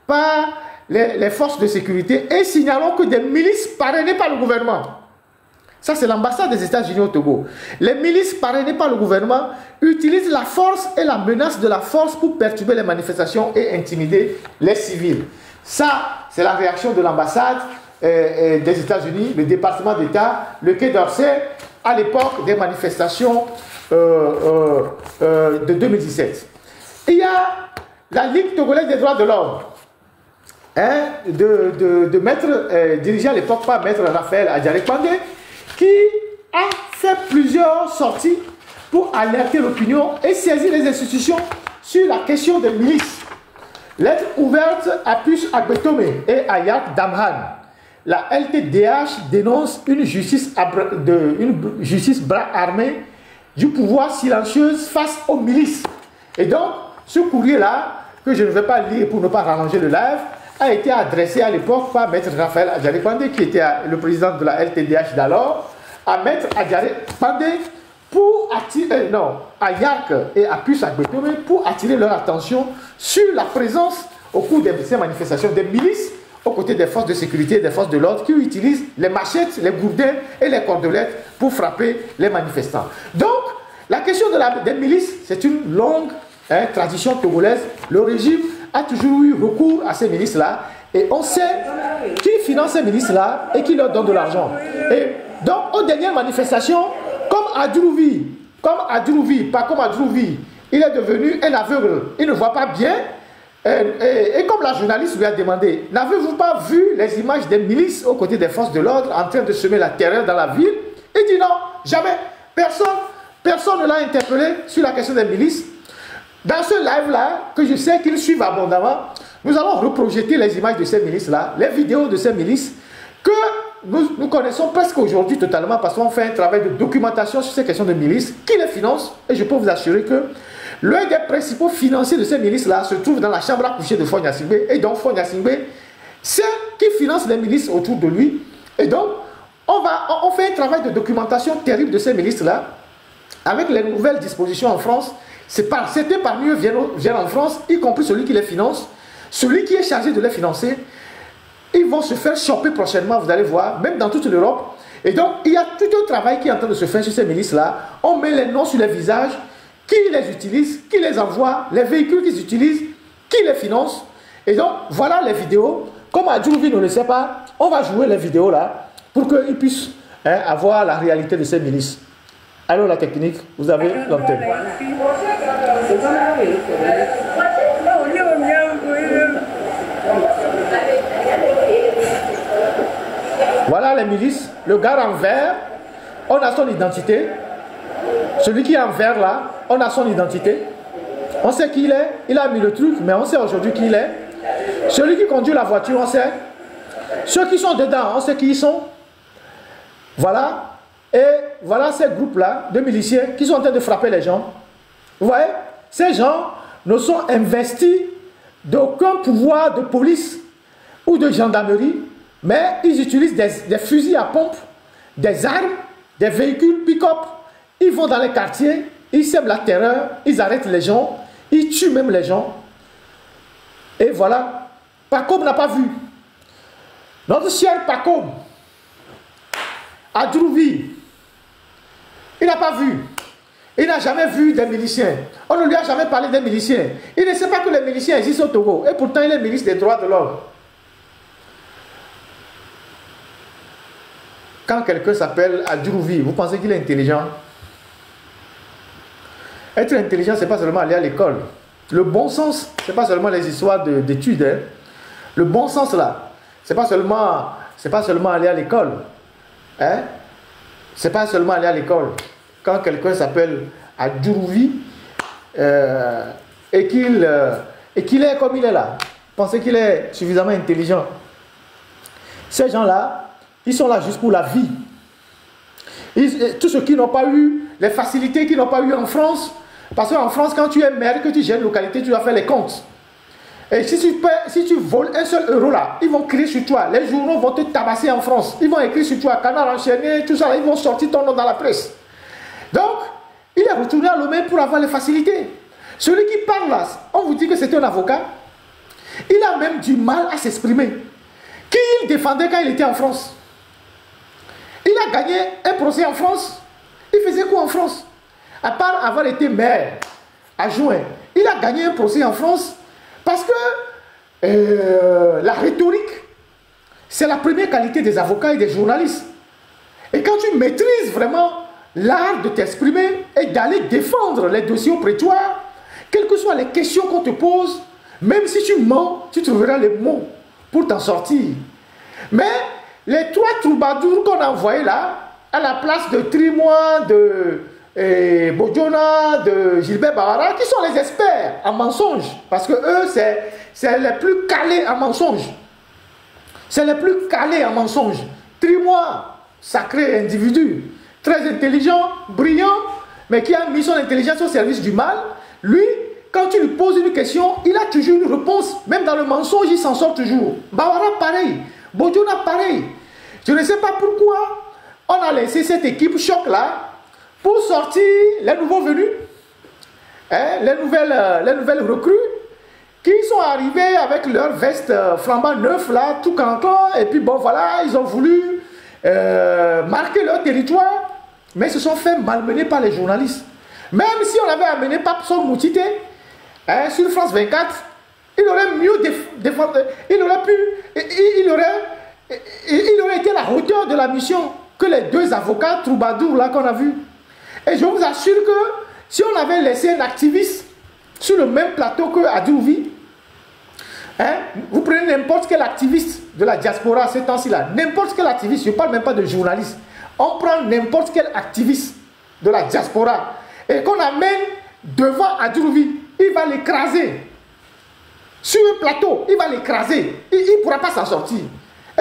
par les forces de sécurité et signalons que des milices parrainées par le gouvernement. Ça, c'est l'ambassade des États-Unis au Togo. Les milices parrainées par le gouvernement utilisent la force et la menace de la force pour perturber les manifestations et intimider les civils. Ça, c'est la réaction de l'ambassade des États-Unis, le département d'État, le Quai d'Orsay, à l'époque des manifestations de 2017. Il y a la Ligue togolaise des droits de l'homme, de maître, dirigé à l'époque par maître Raphaël Adjari-Kpangé, qui a fait plusieurs sorties pour alerter l'opinion et saisir les institutions sur la question des milices. Lettre ouverte à Pius Agbetome et à Yak Damhan. La LTDH dénonce une justice bras armée du pouvoir silencieuse face aux milices. Et donc, ce courrier-là, que je ne vais pas lire pour ne pas rallonger le live, a été adressé à l'époque par Maître Raphaël Adjari Pandé, qui était le président de la LTDH d'alors, à Maître Adjari Pandé pour attirer, à Yark et à Pius Agbetome pour attirer leur attention sur la présence au cours de ces manifestations des milices aux côtés des forces de sécurité et des forces de l'ordre qui utilisent les machettes, les gourdins et les cordelettes pour frapper les manifestants. Donc, la question des milices, c'est une longue tradition togolaise. Le régime a toujours eu recours à ces milices-là et on sait qui finance ces milices-là et qui leur donne de l'argent. Et donc, aux dernières manifestations, comme Adjourouvi, il est devenu un aveugle, il ne voit pas bien. Et comme la journaliste lui a demandé, n'avez-vous pas vu les images des milices aux côtés des forces de l'ordre en train de semer la terreur dans la ville? Il dit non, jamais. Personne ne l'a interpellé sur la question des milices. Dans ce live-là, que je sais qu'ils suivent abondamment, nous allons reprojeter les images de ces milices-là, les vidéos de ces milices, que nous connaissons presque aujourd'hui totalement parce qu'on fait un travail de documentation sur ces questions de milices, qui les finance, et je peux vous assurer que l'un des principaux financiers de ces milices-là se trouve dans la chambre à coucher de Faure Gnassingbé. Et donc, Faure Gnassingbé, c'est qui finance les milices autour de lui. Et donc, on fait un travail de documentation terrible de ces milices-là, avec les nouvelles dispositions en France. C'était parmi eux viennent en France, y compris celui qui les finance, celui qui est chargé de les financer. Ils vont se faire choper prochainement, vous allez voir, même dans toute l'Europe. Et donc, il y a tout un travail qui est en train de se faire sur ces milices-là. On met les noms sur les visages, qui les utilise, qui les envoie, les véhicules qu'ils utilisent, qui les finance. Et donc, voilà les vidéos. Comme Adjourouvi ne le sait pas, on va jouer les vidéos là pour qu'ils puissent avoir la réalité de ces milices. Alors la technique, vous avez l'antenne. Voilà les milices. Le gars en vert, on a son identité. Celui qui est en vert là, on a son identité. On sait qui il est. Il a mis le truc, mais on sait aujourd'hui qui il est. Celui qui conduit la voiture, on sait. Ceux qui sont dedans, on sait qui ils sont. Voilà. Et voilà ces groupes-là de miliciens qui sont en train de frapper les gens. Vous voyez, ces gens ne sont investis d'aucun pouvoir de police ou de gendarmerie, mais ils utilisent des fusils à pompe, des armes, des véhicules pick-up. Ils vont dans les quartiers, ils sèment la terreur, ils arrêtent les gens, ils tuent même les gens. Et voilà, Pacôme n'a pas vu. Notre cher Pacôme, Adjourouvi, il n'a pas vu. Il n'a jamais vu des miliciens. On ne lui a jamais parlé des miliciens. Il ne sait pas que les miliciens existent au Togo. Et pourtant, il est ministre des droits de l'homme. Quand quelqu'un s'appelle Adjourouvi, vous pensez qu'il est intelligent? Être intelligent, ce n'est pas seulement aller à l'école. Le bon sens, ce n'est pas seulement les histoires d'études. Hein. Le bon sens, là, ce n'est pas seulement aller à l'école. Hein? Ce n'est pas seulement aller à l'école. Quand quelqu'un s'appelle Adjourouvi et qu'il est comme il est là, pensez qu'il est suffisamment intelligent. Ces gens-là, ils sont là juste pour la vie. Tous ceux qui n'ont pas eu les facilités qu'ils n'ont pas eu en France, parce qu'en France, quand tu es maire, que tu gères une localité, tu dois faire les comptes. Et si tu voles un seul euro là, ils vont crier sur toi. Les journaux vont te tabasser en France. Ils vont écrire sur toi, canard enchaîné, tout ça, là, ils vont sortir ton nom dans la presse. Donc, il est retourné à Lomé pour avoir les facilités. Celui qui parle là, on vous dit que c'est un avocat. Il a même du mal à s'exprimer. Qui il défendait quand il était en France? Il a gagné un procès en France. Il faisait quoi en France? À part avoir été maire, adjoint, il a gagné un procès en France parce que la rhétorique, c'est la première qualité des avocats et des journalistes. Et quand tu maîtrises vraiment l'art de t'exprimer et d'aller défendre les dossiers au prétoire, quelles que soient les questions qu'on te pose, même si tu mens, tu trouveras les mots pour t'en sortir. Mais les trois troubadours qu'on a envoyés là, à la place de Trimois, et Bodjona, de Gilbert Bahara, qui sont les experts en mensonges. Parce que eux, c'est les plus calés en mensonges. C'est les plus calés en mensonges. Trimois, sacré individu, très intelligent, brillant, mais qui a mis son intelligence au service du mal. Lui, quand tu lui poses une question, il a toujours une réponse. Même dans le mensonge, il s'en sort toujours. Bahara, pareil. Bodjona, pareil. Je ne sais pas pourquoi on a laissé cette équipe choc-là pour sortir les nouveaux venus, hein, les nouvelles recrues, qui sont arrivés avec leur veste flambant neuf, là, tout canton, et puis bon, voilà, ils ont voulu marquer leur territoire, mais ils se sont fait malmener par les journalistes. Même si on avait amené Papson Moutité, hein, sur France 24, il aurait mieux défendu, il aurait été à la hauteur de la mission que les deux avocats troubadours là qu'on a vus. Et je vous assure que si on avait laissé un activiste sur le même plateau que Adjouvi, hein, vous prenez n'importe quel activiste de la diaspora ces temps-ci-là, n'importe quel activiste, je ne parle même pas de journaliste, on prend n'importe quel activiste de la diaspora et qu'on amène devant Adjouvi, il va l'écraser. Sur un plateau, il va l'écraser. Il ne pourra pas s'en sortir.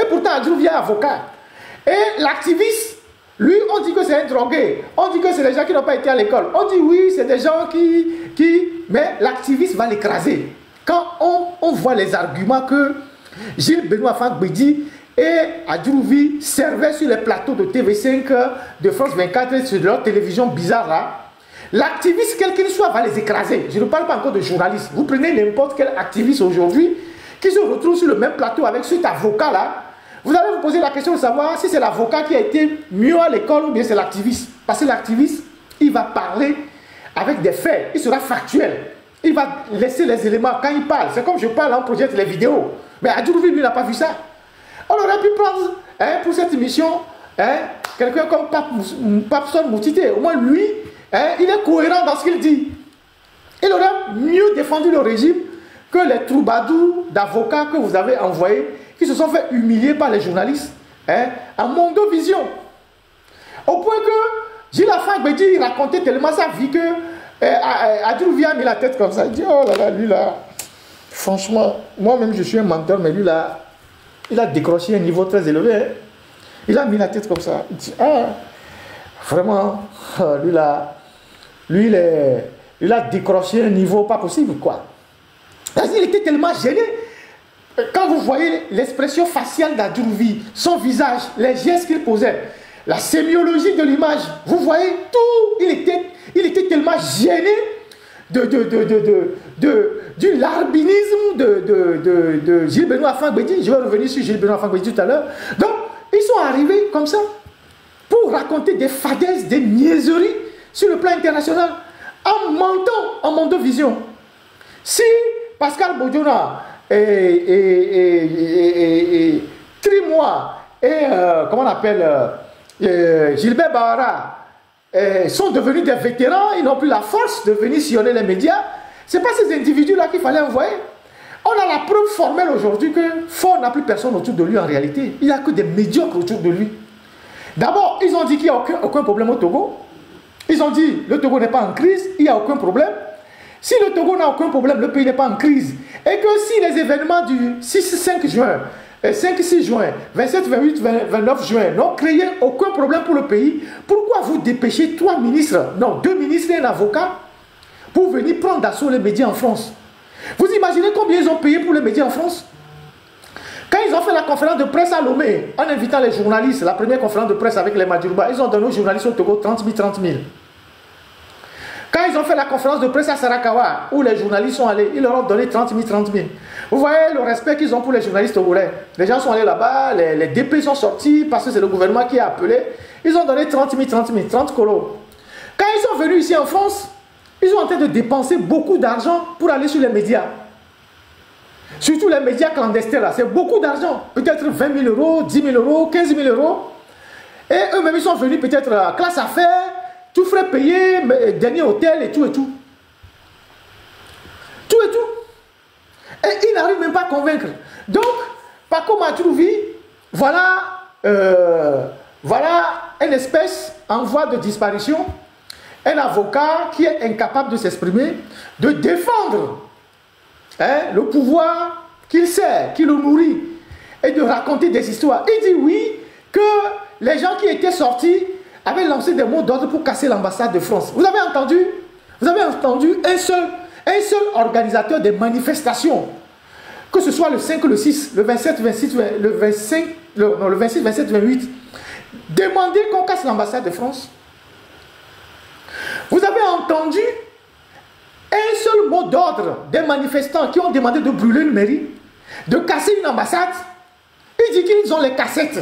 Et pourtant, Adjouvi est avocat. Et l'activiste, lui, on dit que c'est un drogué. On dit que c'est des gens qui n'ont pas été à l'école. On dit oui, c'est des gens qui... Mais l'activiste va l'écraser. Quand on voit les arguments que Gilles Benoît Fagbedi et Adjouvi servaient sur les plateaux de TV5, de France 24 et sur leur télévision bizarre là, l'activiste, quel qu'il soit, va les écraser. Je ne parle pas encore de journalistes. Vous prenez n'importe quel activiste aujourd'hui qui se retrouve sur le même plateau avec cet avocat-là. Vous allez vous poser la question de savoir si c'est l'avocat qui a été mieux à l'école ou bien c'est l'activiste. Parce que l'activiste, il va parler avec des faits. Il sera factuel. Il va laisser les éléments quand il parle. C'est comme je parle, on projette les vidéos. Mais Adjouvi, lui, n'a pas vu ça. On aurait pu prendre pour cette émission quelqu'un comme Papson Moutité. Au moins, lui, il est cohérent dans ce qu'il dit. Il aurait mieux défendu le régime que les troubadours d'avocats que vous avez envoyés, qui se sont fait humilier par les journalistes, en Mondovision. Au point que Gilles Fagbedi racontait tellement sa vie que Adjouvi a mis la tête comme ça. Il dit, oh là là, lui là, franchement, moi-même je suis un menteur, mais lui là, il a décroché un niveau très élevé. Hein. Il a mis la tête comme ça. Il dit, ah, vraiment, lui là, il a décroché un niveau pas possible, quoi. Il était tellement gêné. Quand vous voyez l'expression faciale d'Adjouvi, son visage, les gestes qu'il posait, la sémiologie de l'image, vous voyez tout, il était tellement gêné du larbinisme de Gilles Benoît Fagbedi. Je vais revenir sur Gilles Benoît Fagbedi tout à l'heure. Donc, ils sont arrivés comme ça pour raconter des fadaises, des niaiseries sur le plan international, en mentant en Mondovision. Si Pascal Bodjona et Trimois et comment on appelle Gilbert Bahara sont devenus des vétérans, ils n'ont plus la force de venir sillonner les médias. Ce n'est pas ces individus-là qu'il fallait envoyer. On a la preuve formelle aujourd'hui que Faure n'a plus personne autour de lui en réalité. Il n'y a que des médiocres autour de lui. D'abord, ils ont dit qu'il n'y a aucun problème au Togo. Ils ont dit le Togo n'est pas en crise, il n'y a aucun problème. Si le Togo n'a aucun problème, le pays n'est pas en crise. Et que si les événements du 6-5 juin, 5-6 juin, 27, 28, 29 juin n'ont créé aucun problème pour le pays, pourquoi vous dépêchez 3 ministres, non 2 ministres et un avocat pour venir prendre d'assaut les médias en France? Vous imaginez combien ils ont payé pour les médias en France? Quand ils ont fait la conférence de presse à Lomé, en invitant les journalistes, la première conférence de presse avec les Madjouba, ils ont donné aux journalistes au Togo 30 000. Quand ils ont fait la conférence de presse à Sarakawa, où les journalistes sont allés, ils leur ont donné 30 000. Vous voyez le respect qu'ils ont pour les journalistes togolais. Les gens sont allés là-bas, les DP sont sortis parce que c'est le gouvernement qui a appelé. Ils ont donné 30 colos. Quand ils sont venus ici en France, ils sont en train de dépenser beaucoup d'argent pour aller sur les médias. Surtout les médias clandestins là, c'est beaucoup d'argent. Peut-être 20 000 euros, 10 000 euros, 15 000 euros. Et eux-mêmes ils sont venus peut-être à classe affaires, tout frais payé, dernier hôtel et tout et tout. Tout et tout. Et ils n'arrivent même pas à convaincre. Donc, Paco Adjouvi, voilà une espèce en voie de disparition. un avocat qui est incapable de s'exprimer, de défendre le pouvoir qu'il sert, qui le nourrit, et de raconter des histoires. Il dit oui, que les gens qui étaient sortis avaient lancé des mots d'ordre pour casser l'ambassade de France. Vous avez entendu? Vous avez entendu un seul organisateur des manifestations, que ce soit le 5, le 6, le 27, 26, le 25, le 26, 27, 28, demander qu'on casse l'ambassade de France? Vous avez entendu un seul mot d'ordre des manifestants qui ont demandé de brûler une mairie, de casser une ambassade? Il dit qu'ils ont les cassettes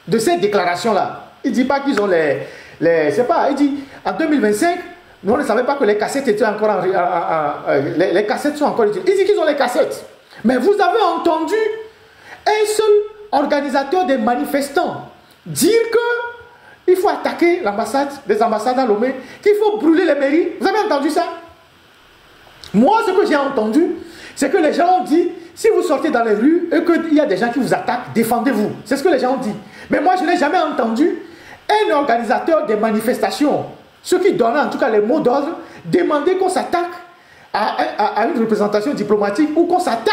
de cette déclaration-là. Il ne dit pas qu'ils ont je sais pas, il dit en 2025, nous on ne savait pas que les cassettes étaient encore les cassettes sont encore utilisées. Il dit qu'ils ont les cassettes. Mais vous avez entendu un seul organisateur des manifestants dire que il faut attaquer l'ambassade, les ambassades à Lomé, qu'il faut brûler les mairies? Vous avez entendu ça? Moi, ce que j'ai entendu, c'est que les gens ont dit, si vous sortez dans les rues et qu'il y a des gens qui vous attaquent, défendez-vous. C'est ce que les gens ont dit. Mais moi, je n'ai jamais entendu un organisateur des manifestations, ceux qui donnaient en tout cas les mots d'ordre, demander qu'on s'attaque à une représentation diplomatique ou qu'on s'attaque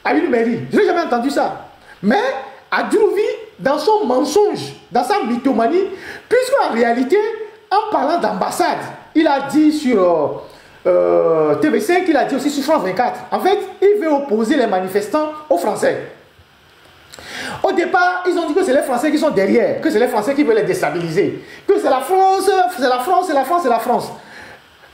à une mairie. Je n'ai jamais entendu ça. Mais Adjouvi, dans son mensonge, dans sa mythomanie, puisqu'en réalité, en parlant d'ambassade, il a dit sur TV5, il a dit aussi sur France 24. En fait, il veut opposer les manifestants aux Français. Au départ, ils ont dit que c'est les Français qui sont derrière, que c'est les Français qui veulent les déstabiliser, que c'est la France, c'est la France, c'est la France, c'est la France.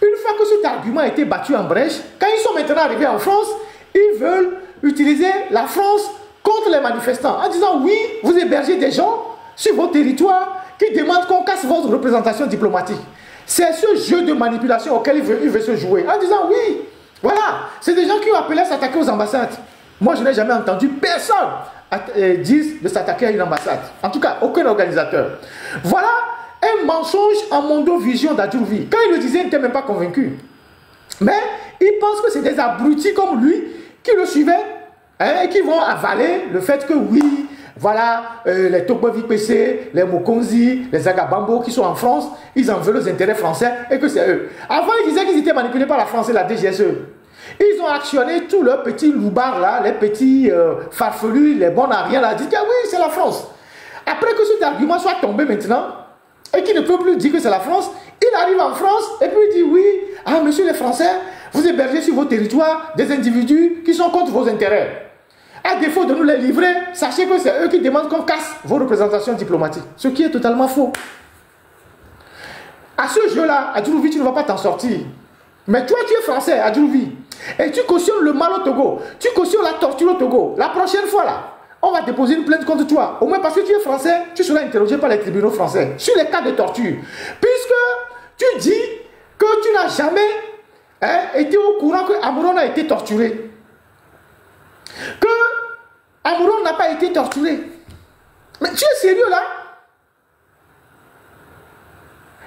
Une fois que cet argument a été battu en brèche, quand ils sont maintenant arrivés en France, ils veulent utiliser la France contre les manifestants en disant oui, vous hébergez des gens sur vos territoires qui demandent qu'on casse votre représentation diplomatique. C'est ce jeu de manipulation auquel il veut se jouer en disant oui, voilà, c'est des gens qui ont appelé à s'attaquer aux ambassades. Moi, je n'ai jamais entendu personne dire de s'attaquer à une ambassade. En tout cas, aucun organisateur. Voilà un mensonge en mondovision d'Adjouvi. Quand il le disait, il n'était même pas convaincu. Mais il pense que c'est des abrutis comme lui qui le suivaient et qui vont avaler le fait que oui, voilà, les Tokbovi PC, les Mokonzi, les Agabambo qui sont en France, ils en veulent aux intérêts français et que c'est eux. Avant, ils disaient qu'ils étaient manipulés par la France et la DGSE. Ils ont actionné tous leurs petits loupards là, les petits farfelus, les bons à rien là, disent que oui, c'est la France. Après que cet argument soit tombé maintenant, et qu'il ne peut plus dire que c'est la France, il arrive en France et puis il dit oui, ah monsieur les Français, vous hébergez sur vos territoires des individus qui sont contre vos intérêts. À défaut de nous les livrer, sachez que c'est eux qui demandent qu'on casse vos représentations diplomatiques. Ce qui est totalement faux. À ce jeu-là, Adjouvi, tu ne vas pas t'en sortir. Mais toi, tu es français, Adjouvi. Et tu cautionnes le mal au Togo. Tu cautionnes la torture au Togo. La prochaine fois, là, on va déposer une plainte contre toi. Au moins parce que tu es français, tu seras interrogé par les tribunaux français sur les cas de torture. Puisque tu dis que tu n'as jamais été au courant que Amoron a été torturé. Que Amoron n'a pas été torturé. Mais tu es sérieux là?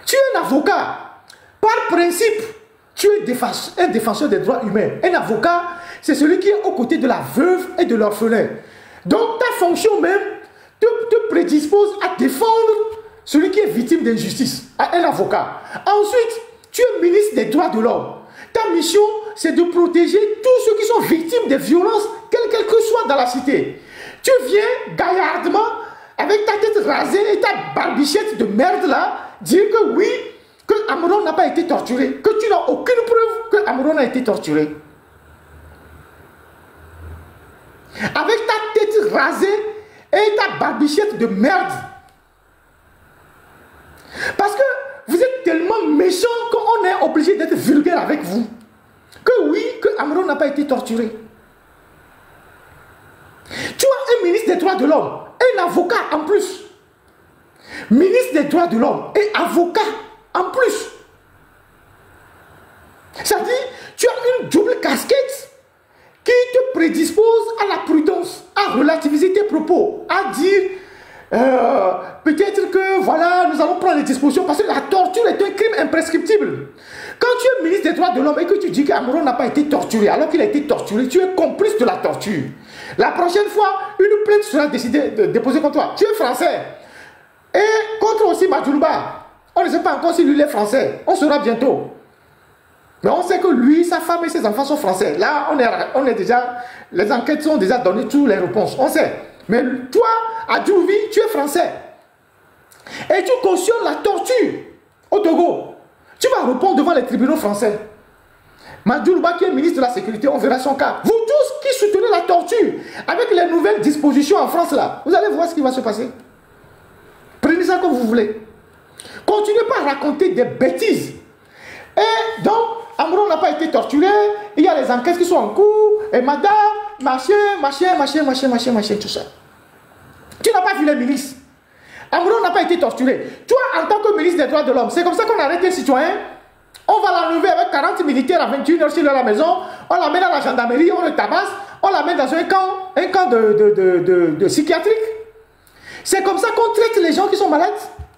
Tu es un avocat. Par principe, tu es un défenseur des droits humains. Un avocat, c'est celui qui est aux côtés de la veuve et de l'orphelin. Donc ta fonction même te prédispose à défendre celui qui est victime d'injustice, un avocat. Ensuite, tu es ministre des droits de l'homme. Ta mission, c'est de protéger tous ceux qui sont victimes des violences, quelles que soient dans la cité. Tu viens gaillardement, avec ta tête rasée et ta barbichette de merde là, dire que oui, que Amoron n'a pas été torturé, que tu n'as aucune preuve que Amoron a été torturé. Avec ta tête rasée et ta barbichette de merde. Parce que vous êtes tellement méchant qu'on est obligé d'être vulgaire avec vous. Que oui, que Amoron n'a pas été torturé. Tu as un ministre des droits de l'homme, un avocat en plus. Ministre des droits de l'homme et avocat en plus. Ça dit, tu as une double casquette qui te prédispose à la prudence, à relativiser tes propos, à dire peut-être que voilà, nous allons prendre les dispositions parce que la torture est un crime imprescriptible. Quand tu es ministre des droits de l'homme et que tu dis qu'Amoron n'a pas été torturé alors qu'il a été torturé, tu es complice de la torture. La prochaine fois, une plainte sera déposée contre toi. Tu es français. Et contre aussi Madjouba. On ne sait pas encore si lui est français. On saura bientôt. Mais on sait que lui, sa femme et ses enfants sont français. Là, on est déjà... Les enquêtes ont déjà donné toutes les réponses. On sait. Mais toi, Adjouvi, tu es français. Et tu cautionnes la torture au Togo. Tu vas répondre devant les tribunaux français. Madjouba, qui est ministre de la Sécurité, on verra son cas. Vous tous qui soutenez la torture, avec les nouvelles dispositions en France, là, vous allez voir ce qui va se passer. Prenez ça comme vous voulez. Continuez pas à raconter des bêtises. Et donc, Amron n'a pas été torturé, il y a les enquêtes qui sont en cours, et madame, machin, tout ça. Tu n'as pas vu les milices. Amron n'a pas été torturé. Toi, en tant que ministre des droits de l'homme, c'est comme ça qu'on arrête les citoyens. On va l'enlever avec 40 militaires à 21h sur la maison, on la met dans la gendarmerie, on le tabasse, on la met dans un camp de psychiatrique. C'est comme ça qu'on traite les gens qui sont malades.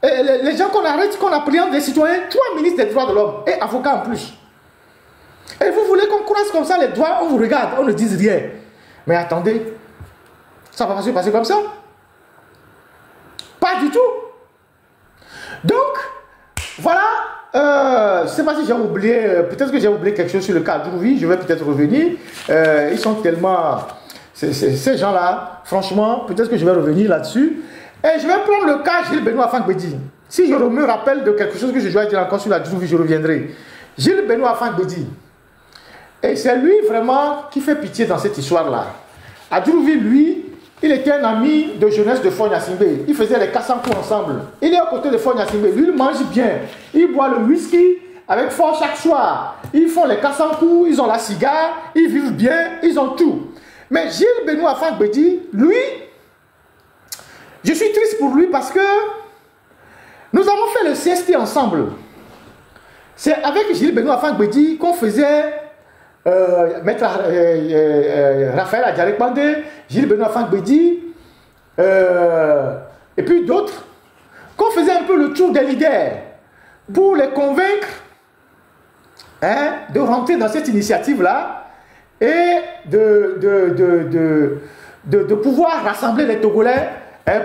Les gens qu'on arrête, qu'on appréhende des citoyens, toi, ministre des droits de l'homme, et avocat en plus. Et vous voulez qu'on croise comme ça les doigts, on vous regarde, on ne dise rien. Mais attendez, ça va pas se passer comme ça. Pas du tout. Donc, voilà, je ne sais pas si j'ai oublié, peut-être que j'ai oublié quelque chose sur le cas d'Adjouvi, je vais peut-être revenir. Ils sont tellement, ces gens-là, franchement, peut-être que je vais revenir là-dessus. Et je vais prendre le cas Gilles Benoît Fangbedi. Si je me rappelle de quelque chose que je dois dire encore sur Adjouvi, je reviendrai. Gilles Benoît Fangbedi. Et c'est lui vraiment qui fait pitié dans cette histoire-là. Adjouvi, lui, il était un ami de jeunesse de Faure Gnassingbé. Ils faisaient les Kassankou ensemble. Il est à côté de Faure Gnassingbé. Lui, il mange bien. Il boit le whisky avec Faure chaque soir. Ils font les Kassankou, ils ont la cigare, ils vivent bien, ils ont tout. Mais Gilles Benoît Fangbedi, lui, je suis triste pour lui parce que nous avons fait le CST ensemble. C'est avec Gilles Benoît Fangbedi qu'on faisait Maître Raphaël Adjarek Bandé, Gilles Benoît Fangbedi, et puis d'autres, qu'on faisait un peu le tour des leaders pour les convaincre de rentrer dans cette initiative-là et de pouvoir rassembler les Togolais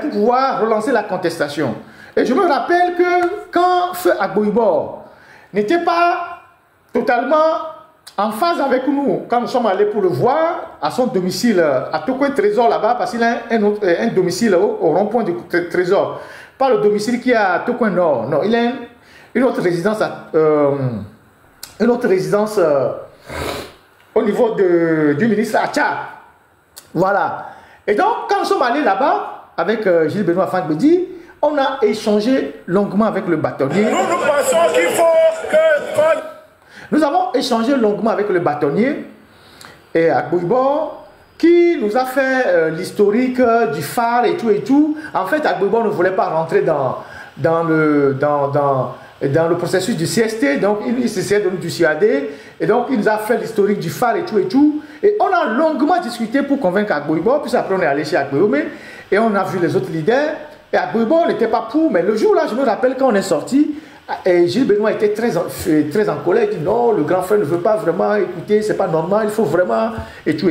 pour pouvoir relancer la contestation. Et je me rappelle que quand Feu Agboibor n'était pas totalement en phase avec nous, quand nous sommes allés pour le voir à son domicile, à Tokoin Trésor là-bas, parce qu'il a un domicile au rond-point du Trésor. Pas le domicile qui est à Tokoin Nord, non, il a une autre résidence, au niveau du ministre Acha. Voilà. Et donc, quand nous sommes allés là-bas, avec Gilles Benoît Fangbedi, on a échangé longuement avec le bâtonnier. Nous pensons qu'il faut que... Nous avons échangé longuement avec le bâtonnier et Agboibor qui nous a fait l'historique du phare et tout. En fait, Agboibor ne voulait pas rentrer dans le processus du CST, donc il s'essayait de nous dissuader. Et donc, il nous a fait l'historique du phare et tout. Et on a longuement discuté pour convaincre Agboibor, puis après on est allé chez Agboibor et on a vu les autres leaders. Et Agboibor n'était pas pour, mais le jour-là, je me rappelle quand on est sorti, et Gilles Benoît était très en colère, il dit non, le grand frère ne veut pas vraiment écouter, c'est pas normal, il faut vraiment, et tout.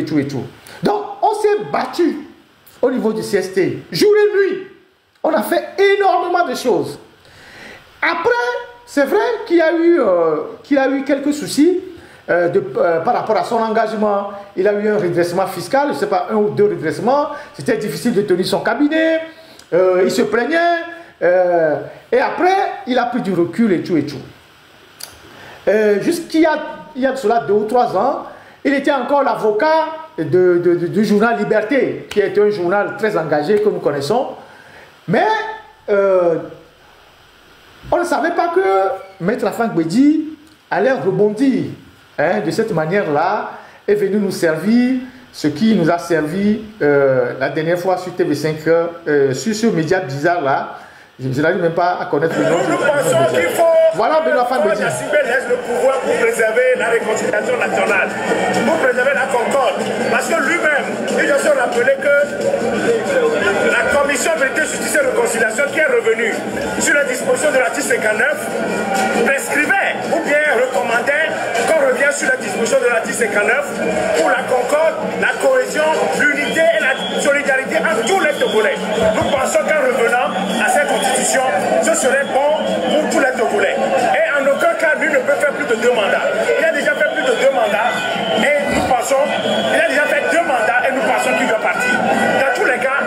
Donc, on s'est battu au niveau du CST, jour et nuit. On a fait énormément de choses. Après, c'est vrai qu'il a eu quelques soucis par rapport à son engagement. Il a eu un redressement fiscal, je ne sais pas, 1 ou 2 redressements. C'était difficile de tenir son cabinet. Il se plaignait. Et après, il a pris du recul et tout. Jusqu'il y a de cela 2 ou 3 ans, il était encore l'avocat du journal Liberté, qui est un journal très engagé que nous connaissons. Mais on ne savait pas que Maître Fangbedi allait rebondir de cette manière-là, est venu nous servir ce qui nous a servi la dernière fois sur TV5, sur ce média bizarre-là. Je n'arrive même pas à connaître le nom. Nous pensons qu'il faut... Voilà Benoît Fangbedi. Gnassingbé laisse le pouvoir pour préserver la réconciliation nationale, pour préserver la concorde. Parce que lui-même, il doit se rappeler que la commission vérité, justice et réconciliation qui est revenue sur la disposition de l'article 59 prescrivait ou bien recommandait qu'on revienne sur la disposition de l'article 59 pour la concorde, la cohésion, l'unité et la solidarité entre tous les Togolais. Nous pensons qu'en revenant à cette constitution, ce serait bon pour tous les Togolais. Et en aucun cas, lui ne peut faire plus de 2 mandats. Il a déjà fait plus de 2 mandats et nous pensons, il a déjà fait 2 mandats et nous pensons qu'il doit partir. Dans tous les cas,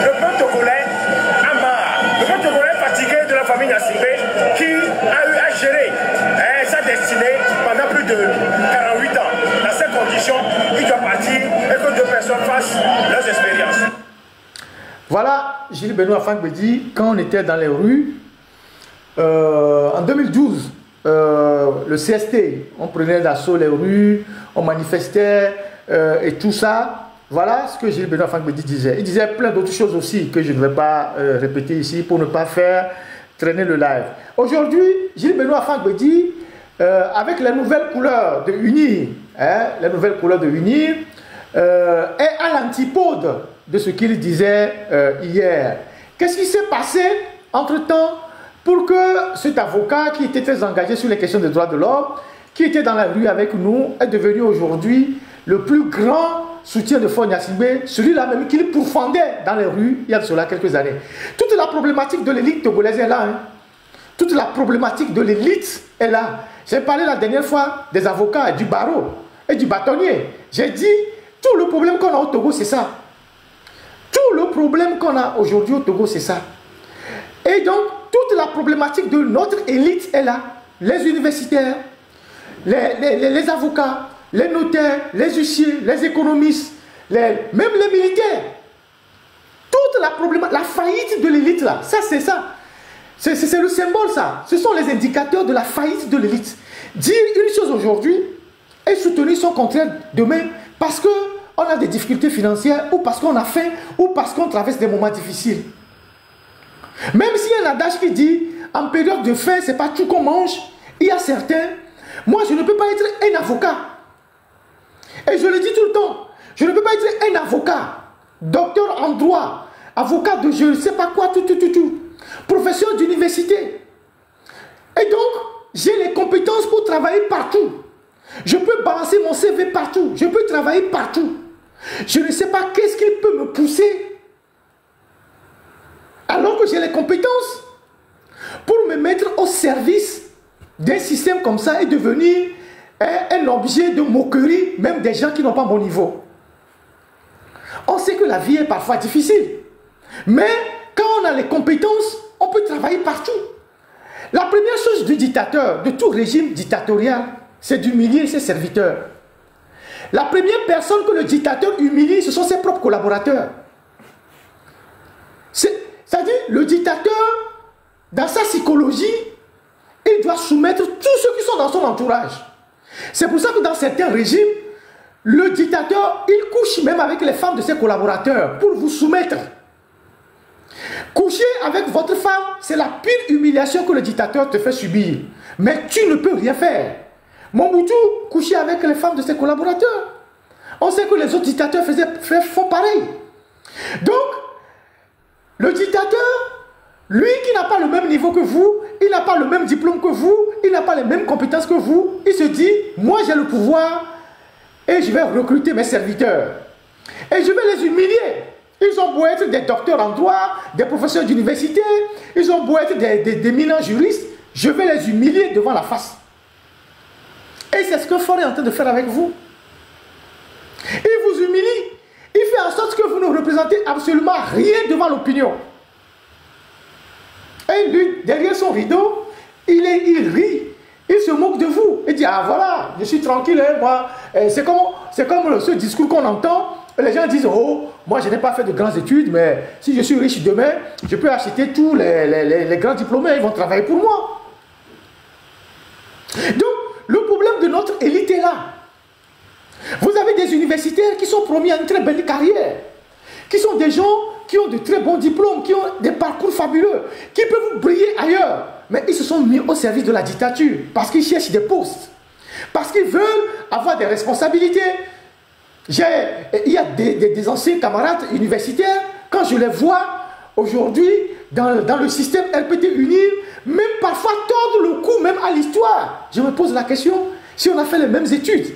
le peuple togolais a marre. Le peuple togolais est fatigué de la famille Nassibé qui a eu à gérer sa destinée pendant plus de 48 ans. Dans ces conditions, il doit partir et que 2 personnes fassent leurs expériences. Voilà, Gilles Benoît Fagbedi, quand on était dans les rues, en 2012, le CST, on prenait d'assaut les rues, on manifestait et tout ça. Voilà ce que Gilles Benoît Fagbedi disait. Il disait plein d'autres choses aussi que je ne vais pas répéter ici pour ne pas faire traîner le live. Aujourd'hui, Gilles Benoît Fagbedi, avec les nouvelles couleurs de Unir, les nouvelles couleurs de Unir, est à l'antipode de ce qu'il disait hier. Qu'est-ce qui s'est passé entre-temps pour que cet avocat qui était très engagé sur les questions des droits de l'homme, qui était dans la rue avec nous, est devenu aujourd'hui le plus grand soutien de Faure Gnassingbé, celui-là même qu'il pourfendait dans les rues il y a de cela quelques années. Toute la problématique de l'élite togolaise est là. Hein. Toute la problématique de l'élite est là. J'ai parlé la dernière fois des avocats, du barreau et du bâtonnier. J'ai dit, tout le problème qu'on a au Togo, c'est ça. Tout le problème qu'on a aujourd'hui au Togo, c'est ça. Et donc, toute la problématique de notre élite est là. Les universitaires, les avocats, les notaires, les huissiers, les économistes, même les militaires. Toute la problématique, la faillite de l'élite là, ça c'est ça. C'est le symbole ça. Ce sont les indicateurs de la faillite de l'élite. Dire une chose aujourd'hui et soutenir son contraire demain parce qu'on a des difficultés financières ou parce qu'on a faim ou parce qu'on traverse des moments difficiles. Même s'il y a un adage qui dit en période de faim, c'est pas tout qu'on mange, il y a certains. Moi, je ne peux pas être un avocat. Et je le dis tout le temps. Je ne peux pas être un avocat, docteur en droit, avocat de je ne sais pas quoi, tout. Professeur d'université. Et donc, j'ai les compétences pour travailler partout. Je peux balancer mon CV partout. Je peux travailler partout. Je ne sais pas qu'est-ce qu'il peut me pousser alors que j'ai les compétences pour me mettre au service d'un système comme ça et devenir un objet de moquerie, même des gens qui n'ont pas mon niveau. On sait que la vie est parfois difficile. Mais quand on a les compétences, on peut travailler partout. La première chose du dictateur, de tout régime dictatorial, c'est d'humilier ses serviteurs. La première personne que le dictateur humilie, ce sont ses propres collaborateurs. C'est-à-dire, le dictateur, dans sa psychologie, il doit soumettre tous ceux qui sont dans son entourage. C'est pour ça que dans certains régimes, le dictateur, il couche même avec les femmes de ses collaborateurs pour vous soumettre. Coucher avec votre femme, c'est la pire humiliation que le dictateur te fait subir. Mais tu ne peux rien faire. Mobutu couchait avec les femmes de ses collaborateurs. On sait que les autres dictateurs font pareil. Donc, le dictateur, lui qui n'a pas le même niveau que vous, il n'a pas le même diplôme que vous, il n'a pas les mêmes compétences que vous, il se dit, moi j'ai le pouvoir et je vais recruter mes serviteurs. Et je vais les humilier. Ils ont beau être des docteurs en droit, des professeurs d'université, ils ont beau être des éminents juristes, je vais les humilier devant la face. Et c'est ce que Faure est en train de faire avec vous. Il vous humilie. Il fait en sorte que vous ne représentez absolument rien devant l'opinion. Et lui, derrière son rideau, il rit. Il se moque de vous. Il dit, ah voilà, je suis tranquille, hein, moi. C'est comme ce discours qu'on entend. Les gens disent, oh, moi je n'ai pas fait de grandes études, mais si je suis riche demain, je peux acheter tous les grands diplômés, ils vont travailler pour moi. Donc, le problème de notre élite est là. Vous avez des universitaires qui sont promis à une très belle carrière, qui sont des gens qui ont de très bons diplômes, qui ont des parcours fabuleux, qui peuvent briller ailleurs. Mais ils se sont mis au service de la dictature parce qu'ils cherchent des postes, parce qu'ils veulent avoir des responsabilités. Il y a des anciens camarades universitaires, quand je les vois aujourd'hui dans le système RPT Unir, même parfois tordre le cou même à l'histoire. Je me pose la question, si on a fait les mêmes études,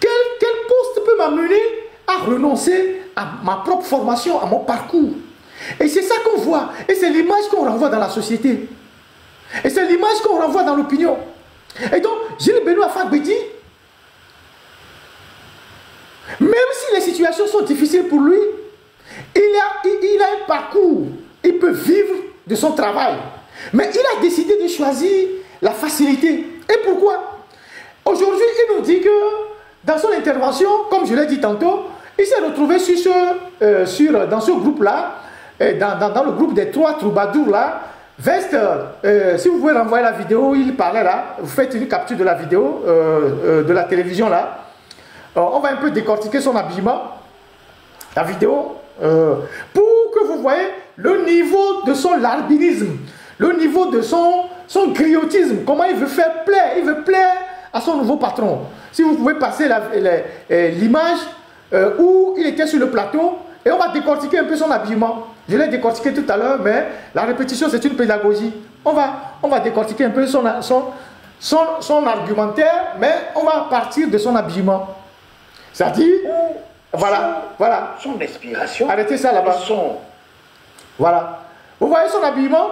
quel poste peut m'amener à renoncer à ma propre formation, à mon parcours? Et c'est ça qu'on voit, et c'est l'image qu'on renvoie dans la société. Et c'est l'image qu'on renvoie dans l'opinion. Et donc, Gilles Benoît Fagbedi, même si les situations sont difficiles pour lui, il a un parcours, il peut vivre de son travail. Mais il a décidé de choisir la facilité. Et pourquoi? Aujourd'hui, il nous dit que dans son intervention, comme je l'ai dit tantôt, il s'est retrouvé dans ce groupe-là, dans le groupe des 3 troubadours-là. Veste, si vous pouvez renvoyer la vidéo, il parlait là, vous faites une capture de la vidéo de la télévision là. On va un peu décortiquer son habillement, la vidéo, pour que vous voyez le niveau de son larbinisme, le niveau de son griotisme, comment il veut faire plaire, il veut plaire à son nouveau patron. Si vous pouvez passer l'image où il était sur le plateau, et on va décortiquer un peu son habillement. Je l'ai décortiqué tout à l'heure, mais la répétition c'est une pédagogie. On va décortiquer un peu son argumentaire, mais on va partir de son habillement. C'est-à-dire, voilà. Son inspiration. Arrêtez ça là-bas. Voilà. Vous voyez son habillement?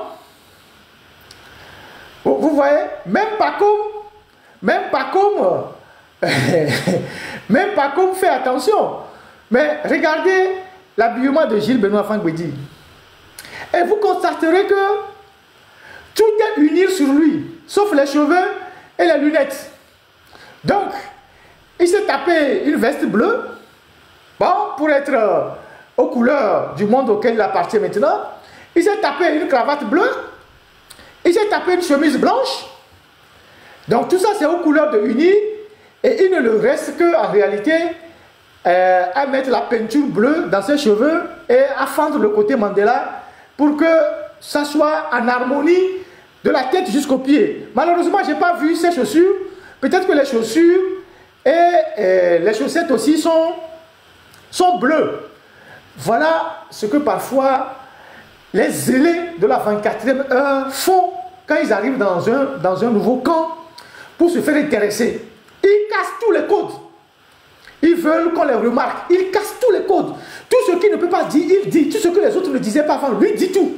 Vous voyez, même pas comme fait attention. Mais regardez l'habillement de Gilles Benoît Fagbedi. Et vous constaterez que tout est uni sur lui, sauf les cheveux et les lunettes. Donc, il s'est tapé une veste bleue, bon, pour être aux couleurs du monde auquel il appartient maintenant. Il s'est tapé une cravate bleue, il s'est tapé une chemise blanche. Donc tout ça c'est aux couleurs de uni, et il ne le reste qu'en réalité à mettre la peinture bleue dans ses cheveux et à fendre le côté Mandela pour que ça soit en harmonie de la tête jusqu'aux pieds. Malheureusement, je n'ai pas vu ses chaussures. Peut-être que les chaussures et les chaussettes aussi sont bleues. Voilà ce que parfois les zélés de la 24e heure font quand ils arrivent dans un nouveau camp pour se faire intéresser. Ils cassent tous les codes. Ils veulent qu'on les remarque. Ils cassent tous les codes. Tout ce qu'il ne peut pas dire, il dit. Tout ce que les autres ne disaient pas avant, lui dit tout.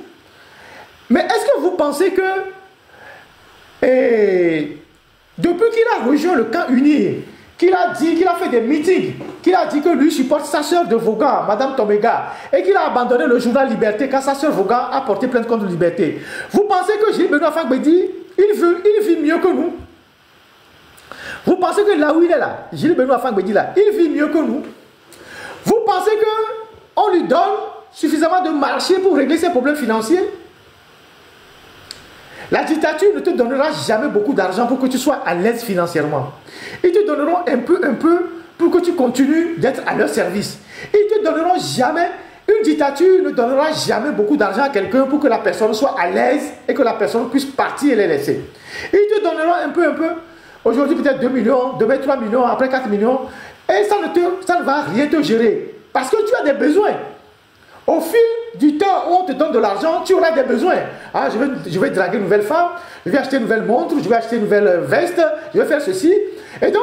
Mais est-ce que vous pensez que depuis qu'il a rejoint le camp uni, qu'il a dit, qu'il a fait des meetings, qu'il a dit que lui supporte sa soeur de Vaughan, Madame Tomega, et qu'il a abandonné le journal Liberté quand sa soeur Vaughan a porté plainte contre Liberté, vous pensez que Gilles Benoît Fagbedi, il vit mieux que nous? Vous pensez que là où il est là, Gilles Benoît Fagbedi là, il vit mieux que nous? Vous pensez qu'on lui donne suffisamment de marché pour régler ses problèmes financiers? La dictature ne te donnera jamais beaucoup d'argent pour que tu sois à l'aise financièrement. Ils te donneront un peu pour que tu continues d'être à leur service. Ils te donneront jamais, une dictature ne donnera jamais beaucoup d'argent à quelqu'un pour que la personne soit à l'aise et que la personne puisse partir et les laisser. Ils te donneront un peu. Aujourd'hui peut-être 2 millions, demain 3 millions, après 4 millions. Et ça ne va rien te gérer. Parce que tu as des besoins. Au fil du temps où on te donne de l'argent, tu auras des besoins. Ah, je vais draguer une nouvelle femme, je vais acheter une nouvelle montre, je vais acheter une nouvelle veste, je vais faire ceci. Et donc,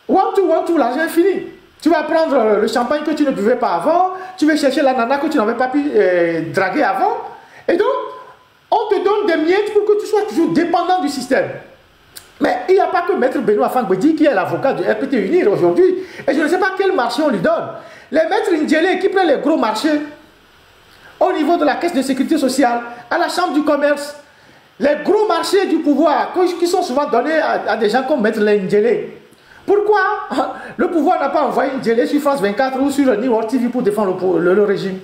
one to, l'argent est fini. Tu vas prendre le champagne que tu ne buvais pas avant, tu vas chercher la nana que tu n'avais pas pu draguer avant. Et donc, on te donne des miettes pour que tu sois toujours dépendant du système. Mais il n'y a pas que Maître Benoît Fagbedi qui est l'avocat du RPT Unir aujourd'hui. Et je ne sais pas quel marché on lui donne. Les maîtres Ndjelé qui prennent les gros marchés au niveau de la caisse de sécurité sociale, à la chambre du commerce, les gros marchés du pouvoir qui sont souvent donnés à des gens comme Maître Ndjelé. Pourquoi le pouvoir n'a pas envoyé Ndjelé sur France 24 ou sur New World TV pour défendre le régime?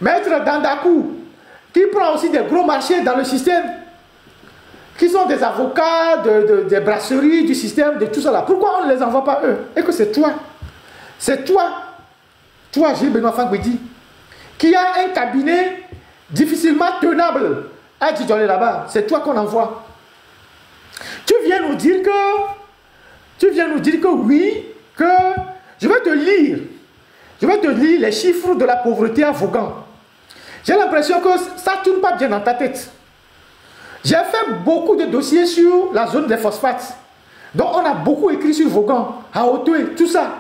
Maître Dandakou qui prend aussi des gros marchés dans le système, qui sont des avocats, des brasseries, du système, de tout ça là. Pourquoi on ne les envoie pas eux? Et que c'est toi, Gilles Benoît Fagbedi, qui a un cabinet difficilement tenable à Djidjolé là-bas. C'est toi qu'on envoie. Tu viens nous dire que oui, que je vais te lire les chiffres de la pauvreté à Vaughan. J'ai l'impression que ça ne tourne pas bien dans ta tête. J'ai fait beaucoup de dossiers sur la zone des phosphates. Donc on a beaucoup écrit sur Vaughan, à Hautoué, tout ça,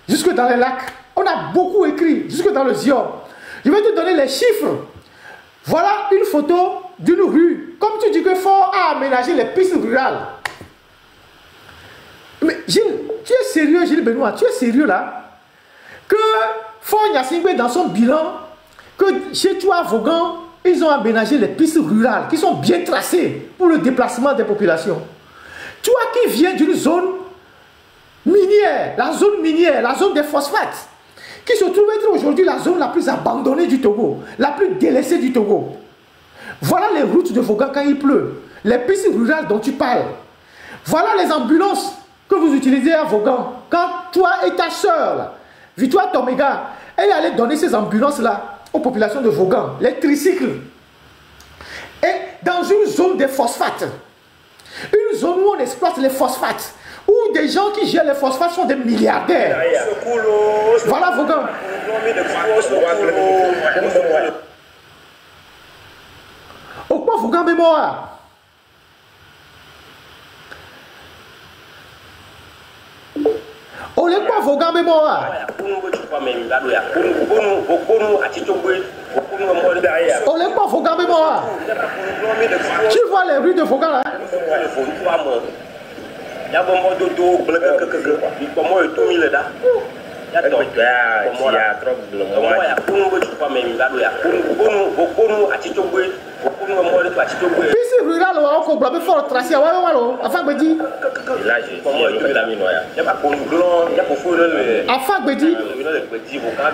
jusque dans les lacs. On a beaucoup écrit, jusque dans le Zion. Je vais te donner les chiffres. Voilà une photo d'une rue. Comme tu tu dis que Fort a aménagé les pistes rurales. Mais Gilles, tu es sérieux, Gilles Benoît? Tu es sérieux là? Que Fort Gnassingbé, dans son bilan, que chez toi, Vaughan, ils ont aménagé les pistes rurales qui sont bien tracées pour le déplacement des populations. Toi qui viens d'une zone minière, la zone des phosphates, qui se trouve être aujourd'hui la zone la plus abandonnée du Togo, la plus délaissée du Togo. Voilà les routes de Vaughan quand il pleut, les pistes rurales dont tu parles. Voilà les ambulances que vous utilisez à Vaughan. Quand toi et ta soeur, Victoire Tomega, elle allait donner ces ambulances-là aux populations de Vaughan, les tricycles. Et dans une zone des phosphates, une zone où on exploite les phosphates, où des gens qui gèrent les phosphates sont des milliardaires. Voilà Vaughan. Au quoi Vaughan mémoire? On les quoi Vaughan mémoire? On les quoi Vaughan mémoire? Tu vois les rues de Vaughan là? Piste rurale on ko blabé fort tracé wa malo afin bedi afin bedi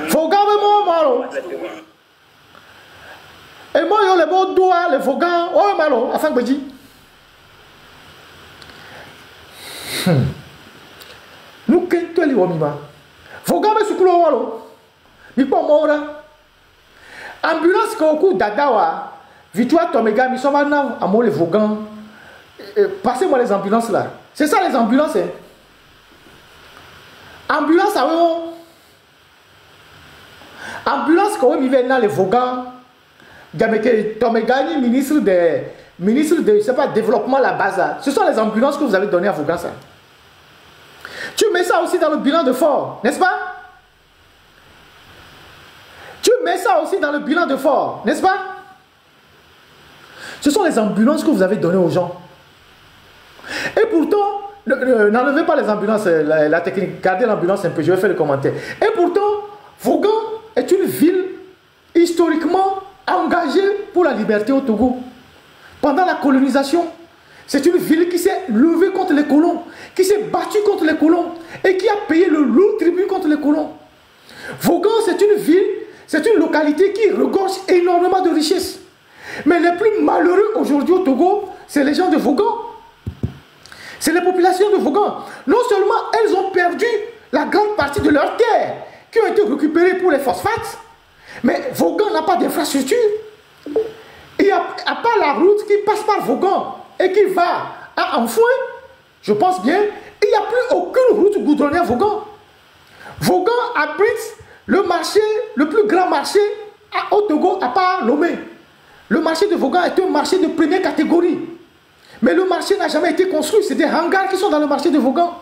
Vaughan me malo et moi yo le bon doigt le Vaughan oh malo afin bedi nous que toi li womima Vaughan me sukulo walo mi po mora ambulance ko ku dadawa Victoire Tomega, nous sommes maintenant à Mole Vaughan. Passez-moi les ambulances là. C'est ça les ambulances. Hein? Ambulance à eux. Ambulance quand ils viennent dans les Vaughan. Tomega, ministre de je sais pas, développement la base. Ce sont les ambulances que vous avez données à Vaughan. Ça. Tu mets ça aussi dans le bilan de Fort, n'est-ce pas? Tu mets ça aussi dans le bilan de Fort, n'est-ce pas? Ce sont les ambulances que vous avez données aux gens. Et pourtant, n'enlevez pas les ambulances, la technique, gardez l'ambulance un peu, je vais faire le commentaire. Et pourtant, Vaughan est une ville historiquement engagée pour la liberté au Togo. Pendant la colonisation, c'est une ville qui s'est levée contre les colons, qui s'est battue contre les colons et qui a payé le lourd tribut contre les colons. Vaughan, c'est une ville, c'est une localité qui regorge énormément de richesses. Mais les plus malheureux aujourd'hui au Togo, c'est les gens de Vaughan. C'est les populations de Vaughan. Non seulement elles ont perdu la grande partie de leurs terres qui ont été récupérées pour les phosphates, mais Vaughan n'a pas d'infrastructure. Et à part la route qui passe par Vaughan et qui va à Anfouin, je pense bien, il n'y a plus aucune route goudronnée à Vaughan. Vaughan abrite le marché, le plus grand marché au Togo à part Lomé. Le marché de Vaughan est un marché de première catégorie. Mais le marché n'a jamais été construit. C'est des hangars qui sont dans le marché de Vaughan.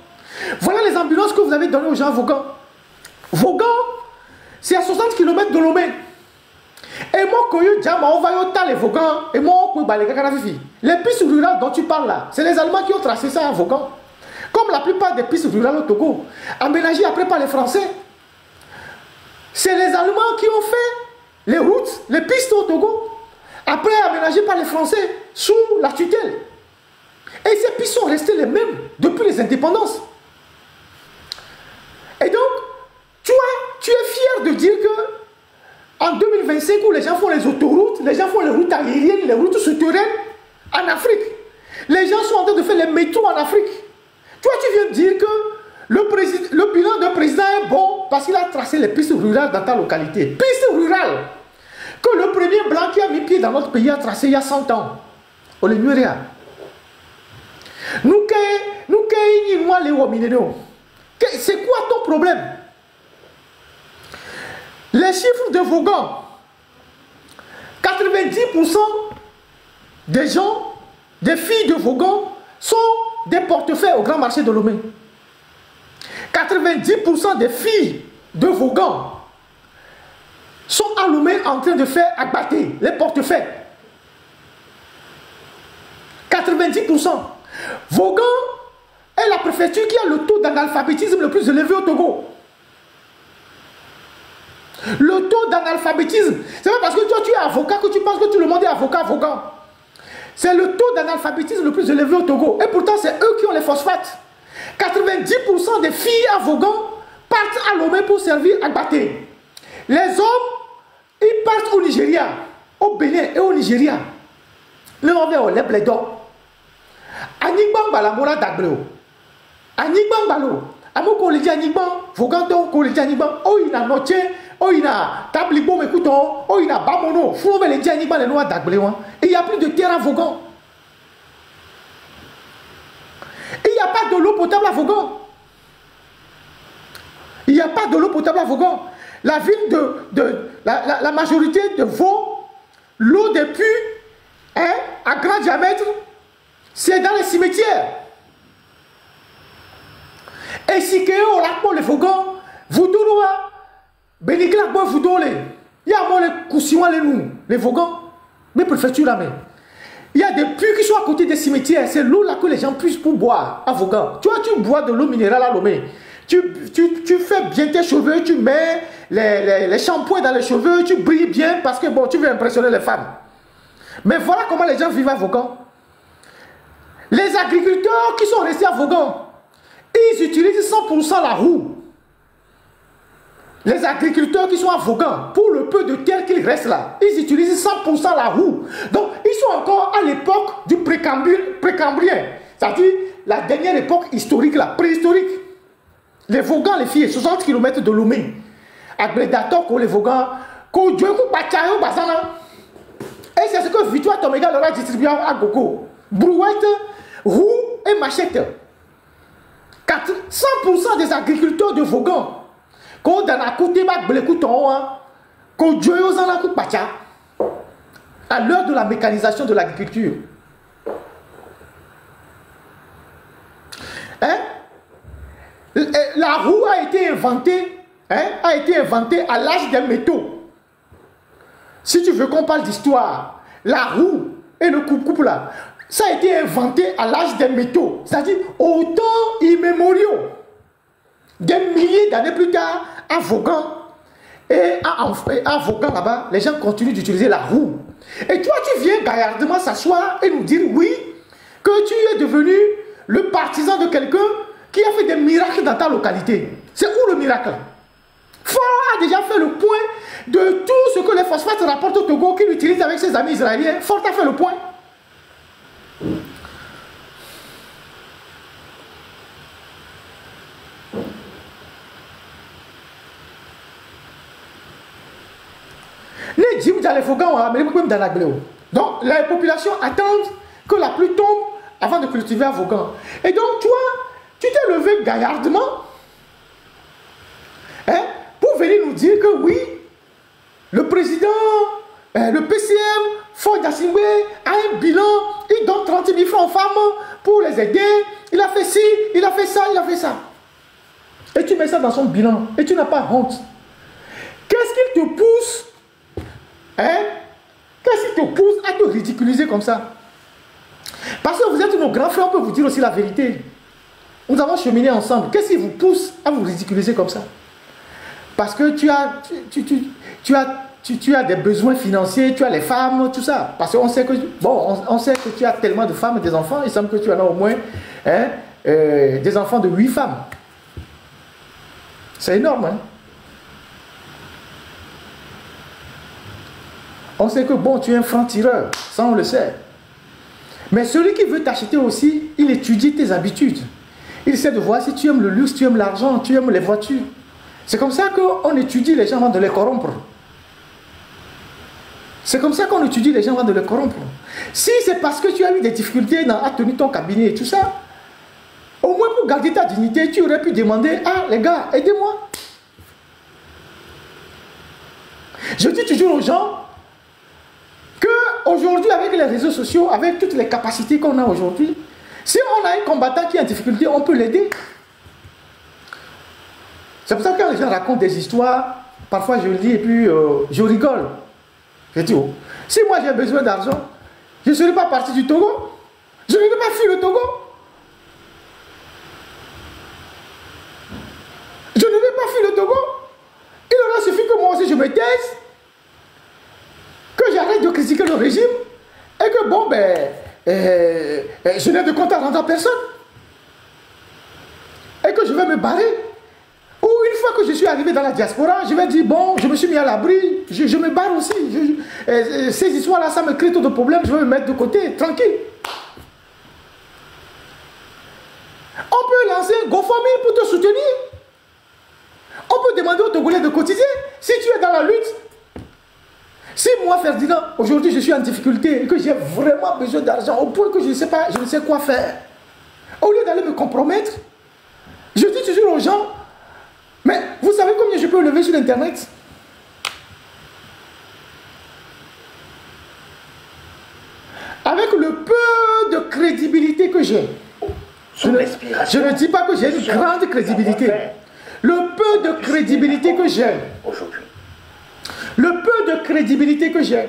Voilà les ambulances que vous avez données aux gens à Vaughan. Vaughan, c'est à 60 km de Lomé. Et moi, quand on va y les Vaughan, et moi, les pistes rurales dont tu parles là, c'est les Allemands qui ont tracé ça à Vaughan. Comme la plupart des pistes rurales au Togo, aménagées après par les Français. C'est les Allemands qui ont fait les routes, les pistes au Togo. Après aménagé par les Français sous la tutelle. Et ces pistes sont restées les mêmes depuis les indépendances. Et donc, tu es fier de dire que en 2025 où les gens font les autoroutes, les gens font les routes aériennes, les routes souterraines en Afrique. Les gens sont en train de faire les métros en Afrique. Toi, tu viens de dire que le bilan d'un président est bon parce qu'il a tracé les pistes rurales dans ta localité. Pistes rurales que le premier blanc qui a mis pied dans notre pays a tracé il y a 100 ans. On les nuirait. C'est quoi ton problème? Les chiffres de Vaughan, 90% des gens, des filles de Vaughan sont des portefeuilles au grand marché de Lomé. 90% des filles de Vaughan sont à Lomé en train de faire abattre les portefeuilles. 90%. Vaughan est la préfecture qui a le taux d'analphabétisme le plus élevé au Togo. Le taux d'analphabétisme, c'est pas parce que toi tu es avocat que tu penses que tout le monde est avocat, Vaughan. C'est le taux d'analphabétisme le plus élevé au Togo. Et pourtant, c'est eux qui ont les phosphates. 90% des filles à Vaughan partent à Lomé pour servir à Baté. Les hommes, ils partent au Nigeria, au Bénin et au Nigeria. Le nom est les blédons. Anigban Balamora Dagleo. Anigban Balo. Amoko Lidi Anigban, Vaughan Kolidi Anigban. Oh, il a noté. Oh, il a Tablibo Mekouton. Oh, il a Bamono. Fouve les Anigban, les noirs Dagleo. Et il n'y a plus de terre à Vaughan. Et il n'y a pas de l'eau potable à Vaughan. Il n'y a pas de l'eau potable à Vaughan. La ville la majorité de Vaud, l'eau des puits, hein, à grand diamètre, c'est dans les cimetières. Et si que on l'a pour les Vaughan, vous donnez, Bénicla, vous donnez. Il y a moi les coussins, les Vaughan, mais préfecture là, mais. Il y a des puits qui sont à côté des cimetières. C'est l'eau là que les gens puissent pour boire à Vaughan. Tu vois, tu bois de l'eau minérale à Lomé. Tu fais bien tes cheveux, tu mets les shampoings dans les cheveux, tu brilles bien parce que bon, tu veux impressionner les femmes. Mais voilà comment les gens vivent à Vaughan. Les agriculteurs qui sont restés à Vaughan, ils utilisent 100% la roue. Les agriculteurs qui sont à Vaughan, pour le peu de terre qu'il reste là, ils utilisent 100% la roue. Donc, ils sont encore à l'époque du précambrien. C'est-à-dire la dernière époque historique, la préhistorique. Les Vaughan, les filles, 60 km de Lomé. Agrédator, les Vaughan, et c'est ce que Victoire Toméga leur a distribué à Gogo. Brouette, roue et machette. 100% des agriculteurs de Vaughan, quand on a coûté à l'heure de la mécanisation de l'agriculture. Hein? La roue a été inventée, à l'âge des métaux. Si tu veux qu'on parle d'histoire, la roue et le coupe-coupe là, ça a été inventé à l'âge des métaux, c'est-à-dire au temps immémoriaux. Des milliers d'années plus tard, à Vaughan, et à Vaughan là-bas, les gens continuent d'utiliser la roue. Et toi, tu viens gaillardement s'asseoir et nous dire oui, que tu es devenu le partisan de quelqu'un qui a fait des miracles dans ta localité. C'est où le miracle? Fort a déjà fait le point de tout ce que les phosphates rapportent au Togo qu'il utilise avec ses amis israéliens. Fort a fait le point. Donc la population attend que la pluie tombe avant de cultiver à Vaughan. Et donc toi, tu t'es levé gaillardement, hein, pour venir nous dire que oui, le président, le PCM, Faure Gnassingbé, a un bilan, il donne 30 000 francs aux femmes pour les aider, il a fait ci, il a fait ça, il a fait ça. Et tu mets ça dans son bilan, et tu n'as pas honte. Qu'est-ce qui te pousse, hein? Qu'est-ce qui te pousse à te ridiculiser comme ça? Parce que vous êtes nos grands frères, on peut vous dire aussi la vérité. Nous avons cheminé ensemble. Qu'est-ce qui vous pousse à vous ridiculiser comme ça? Parce que tu as des besoins financiers, tu as les femmes, tout ça. Parce qu'on sait que, bon, on sait que tu as tellement de femmes et des enfants. Il semble que tu en as au moins des enfants de 8 femmes. C'est énorme, hein? On sait que, bon, tu es un franc-tireur. Ça, on le sait. Mais celui qui veut t'acheter aussi, il étudie tes habitudes. Il essaie de voir si tu aimes le luxe, tu aimes l'argent, tu aimes les voitures. C'est comme ça qu'on étudie les gens avant de les corrompre. C'est comme ça qu'on étudie les gens avant de les corrompre. Si c'est parce que tu as eu des difficultés à tenir ton cabinet et tout ça, au moins pour garder ta dignité, tu aurais pu demander, ah les gars, aidez-moi. Je dis toujours aux gens qu'aujourd'hui, avec les réseaux sociaux, avec toutes les capacités qu'on a aujourd'hui, si on a un combattant qui est en difficulté, on peut l'aider. C'est pour ça que quand les gens racontent des histoires, parfois je le dis et puis je rigole. Je dis, oh, si moi j'ai besoin d'argent, je ne serai pas parti du Togo. Je ne vais pas fuir le Togo. Je ne vais pas fuir le Togo. Il aura suffi que moi aussi je me taise, que j'arrête de critiquer le régime, et que bon, je n'ai de compte à rendre à personne. Et que je vais me barrer. Ou une fois que je suis arrivé dans la diaspora, je vais dire, bon, je me suis mis à l'abri, je me barre aussi. Ces histoires-là, ça me crée trop de problèmes, je vais me mettre de côté, tranquille. On peut lancer un GoFundMe pour te soutenir. On peut demander aux Togolais de cotiser si tu es dans la lutte. Si moi, Ferdinand, aujourd'hui je suis en difficulté et que j'ai vraiment besoin d'argent au point que je ne sais pas, je ne sais quoi faire, au lieu d'aller me compromettre, je dis toujours aux gens, mais vous savez combien je peux lever sur Internet? Avec le peu de crédibilité que j'ai, je ne dis pas que j'ai une grande crédibilité. Le peu de crédibilité que j'ai aujourd'hui, le peu de crédibilité que j'ai,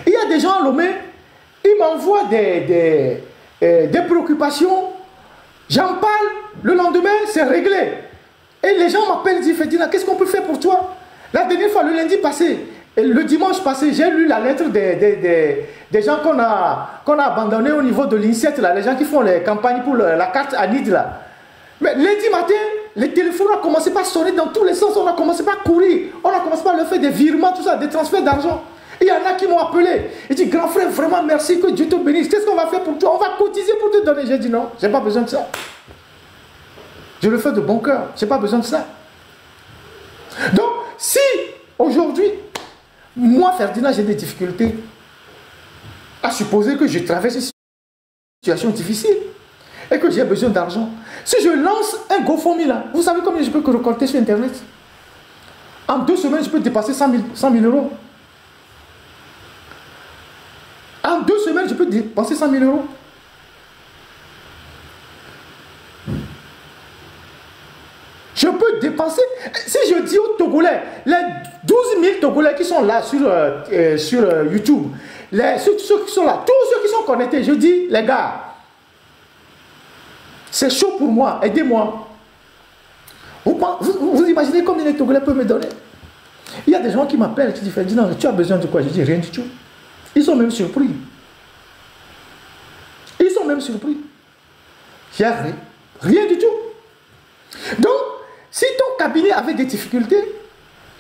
il y a des gens à Lomé, ils m'envoient des préoccupations, j'en parle, le lendemain c'est réglé. Et les gens m'appellent et disent, Ferdinand, qu'est-ce qu'on peut faire pour toi? La dernière fois, le lundi passé, et le dimanche passé, j'ai lu la lettre des gens qu'on a abandonnés au niveau de l'INSET, les gens qui font les campagnes pour la carte ANID là. Mais lundi matin, les téléphones ont commencé par sonner dans tous les sens, on a commencé par courir, on a commencé par leur faire des virements, tout ça, des transferts d'argent. Il y en a qui m'ont appelé. Ils disent, grand frère, vraiment merci, que Dieu te bénisse. Qu'est-ce qu'on va faire pour toi? On va cotiser pour te donner. J'ai dit non, je n'ai pas besoin de ça. Je le fais de bon cœur, je n'ai pas besoin de ça. Donc, si aujourd'hui, moi, Ferdinand, j'ai des difficultés, à supposer que je traverse une situation difficile et que j'ai besoin d'argent, si je lance un GoFundMe là, vous savez combien je peux récolter sur Internet? En 2 semaines, je peux dépasser 100 000 euros. En 2 semaines, je peux dépenser 100 000 euros. Je peux dépenser, si je dis aux Togolais, les 12 000 Togolais qui sont là sur YouTube, ceux qui sont là, tous ceux qui sont connectés, je dis, les gars, c'est chaud pour moi, aidez-moi. Vous imaginez combien les Togolais peuvent me donner? Il y a des gens qui m'appellent, qui disent, Ferdinand, tu as besoin de quoi? Je dis, rien du tout. Ils sont même surpris. Ils sont même surpris. Il n'y a rien du tout. Donc, si ton cabinet avait des difficultés,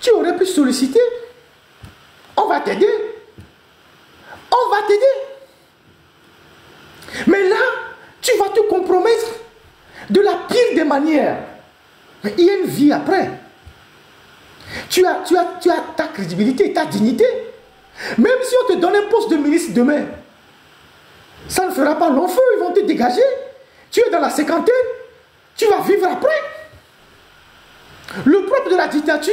tu aurais pu solliciter. On va t'aider. On va t'aider. Mais là, tu vas te compromettre de la pire des manières. Mais il y a une vie après. Tu as ta crédibilité, ta dignité. Même si on te donne un poste de ministre demain, ça ne fera pas long feu, ils vont te dégager. Tu es dans la cinquantaine, tu vas vivre après. Le propre de la dictature,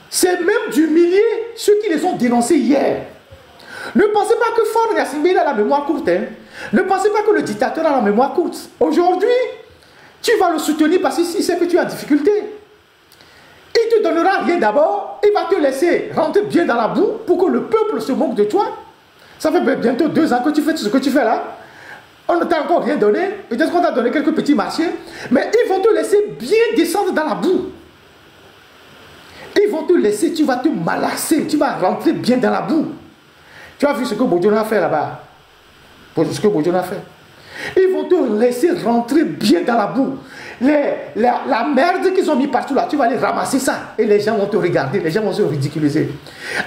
c'est même d'humilier ceux qui les ont dénoncés hier. Ne pensez pas que Faure Gnassingbé a la mémoire courte. Hein. Ne pensez pas que le dictateur a la mémoire courte. Aujourd'hui, tu vas le soutenir parce qu'il sait que tu as difficulté. Il ne te donnera rien d'abord. Il va te laisser rentrer bien dans la boue pour que le peuple se moque de toi. Ça fait bientôt 2 ans que tu fais ce que tu fais là. On ne t'a encore rien donné. Peut-être qu'on t'a donné quelques petits marchés. Mais ils vont te laisser bien descendre dans la boue. Ils vont te laisser, tu vas te malasser. Tu vas rentrer bien dans la boue. Tu as vu ce que Bodjona a fait là-bas? Ce que Bodjona a fait. Ils vont te laisser rentrer bien dans la boue. La merde qu'ils ont mis partout là, tu vas aller ramasser ça. Et les gens vont te regarder, les gens vont se ridiculiser.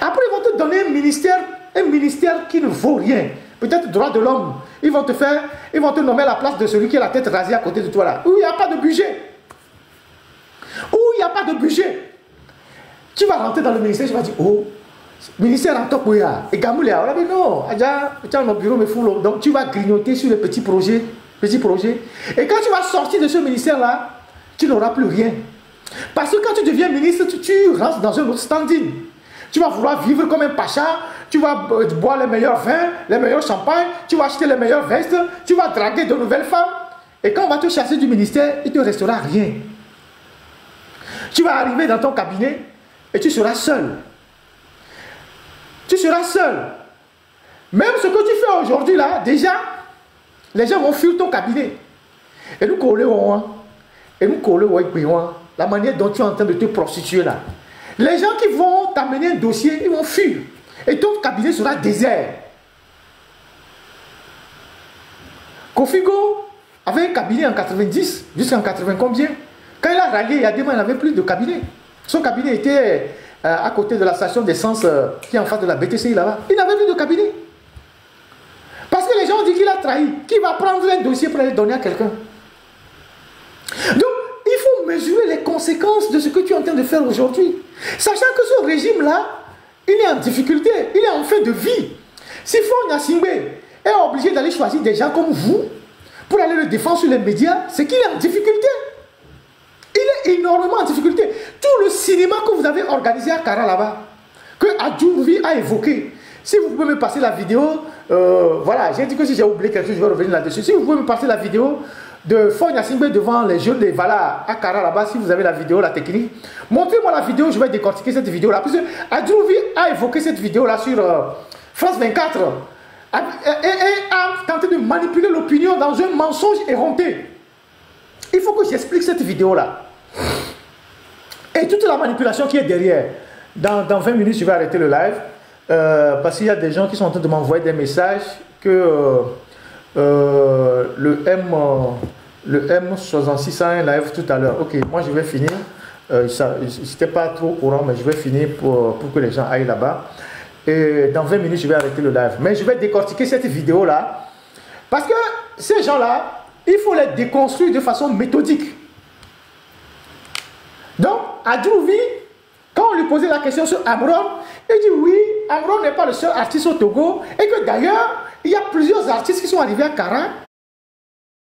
Après, ils vont te donner un ministère qui ne vaut rien. Peut-être droit de l'homme. Ils vont te nommer à la place de celui qui a la tête rasée à côté de toi là. Où il n'y a pas de budget. Où il n'y a pas de budget. Tu vas rentrer dans le ministère, tu vas dire, oh, ministère en top, et Gamoulé, on a dit non, tu as nos bureaux, mais fou. Donc tu vas grignoter sur les petits projets. Et quand tu vas sortir de ce ministère-là, tu n'auras plus rien. Parce que quand tu deviens ministre, tu rentres dans un autre standing. Tu vas vouloir vivre comme un pacha, tu vas boire les meilleurs vins, les meilleurs champagnes, tu vas acheter les meilleures vestes, tu vas draguer de nouvelles femmes. Et quand on va te chasser du ministère, il ne te restera rien. Tu vas arriver dans ton cabinet et tu seras seul. Tu seras seul. Même ce que tu fais aujourd'hui là, déjà, les gens vont fuir ton cabinet. Et nous collons, la manière dont tu es en train de te prostituer là. Les gens qui vont t'amener un dossier, ils vont fuir. Et ton cabinet sera désert. Kofigo avait un cabinet en 90, jusqu'en 80 combien? Quand il a rallié, il y a des mois, il n'avait plus de cabinet. Son cabinet était à côté de la station d'essence qui est en face de la BTCI là-bas. Il n'avait plus de cabinet. Parce que les gens ont dit qu'il a trahi. Qui va prendre un dossier pour aller donner à quelqu'un? Donc, il faut mesurer les conséquences de ce que tu es en train de faire aujourd'hui. Sachant que ce régime-là, il est en difficulté, il est en fin de vie. Si Faure Gnassingbé est obligé d'aller choisir des gens comme vous pour aller le défendre sur les médias, c'est qu'il est en difficulté. Il est énormément en difficulté. Tout le cinéma que vous avez organisé à Kara là-bas, que Adjouvi a évoqué, si vous pouvez me passer la vidéo, voilà, j'ai dit que si j'ai oublié quelque chose, je vais revenir là-dessus. Si vous pouvez me passer la vidéo de Faure Gnassingbé devant les jeunes de Vala à Kara là-bas, si vous avez la vidéo, la technique, montrez-moi la vidéo, je vais décortiquer cette vidéo-là. Parce que Adjouvi a évoqué cette vidéo-là sur France 24 et a tenté de manipuler l'opinion dans un mensonge éhonté. Il faut que j'explique cette vidéo-là. Et toute la manipulation qui est derrière. Dans 20 minutes, je vais arrêter le live. Parce qu'il y a des gens qui sont en train de m'envoyer des messages que le M66 a un live tout à l'heure. Ok, moi je vais finir. C'était pas trop courant, mais je vais finir pour que les gens aillent là-bas. Et dans 20 minutes, je vais arrêter le live. Mais je vais décortiquer cette vidéo-là. Parce que ces gens-là, il faut les déconstruire de façon méthodique. Donc, Adjouvi, quand on lui posait la question sur Amron, il dit oui, Amron n'est pas le seul artiste au Togo et que d'ailleurs, il y a plusieurs artistes qui sont arrivés à Kara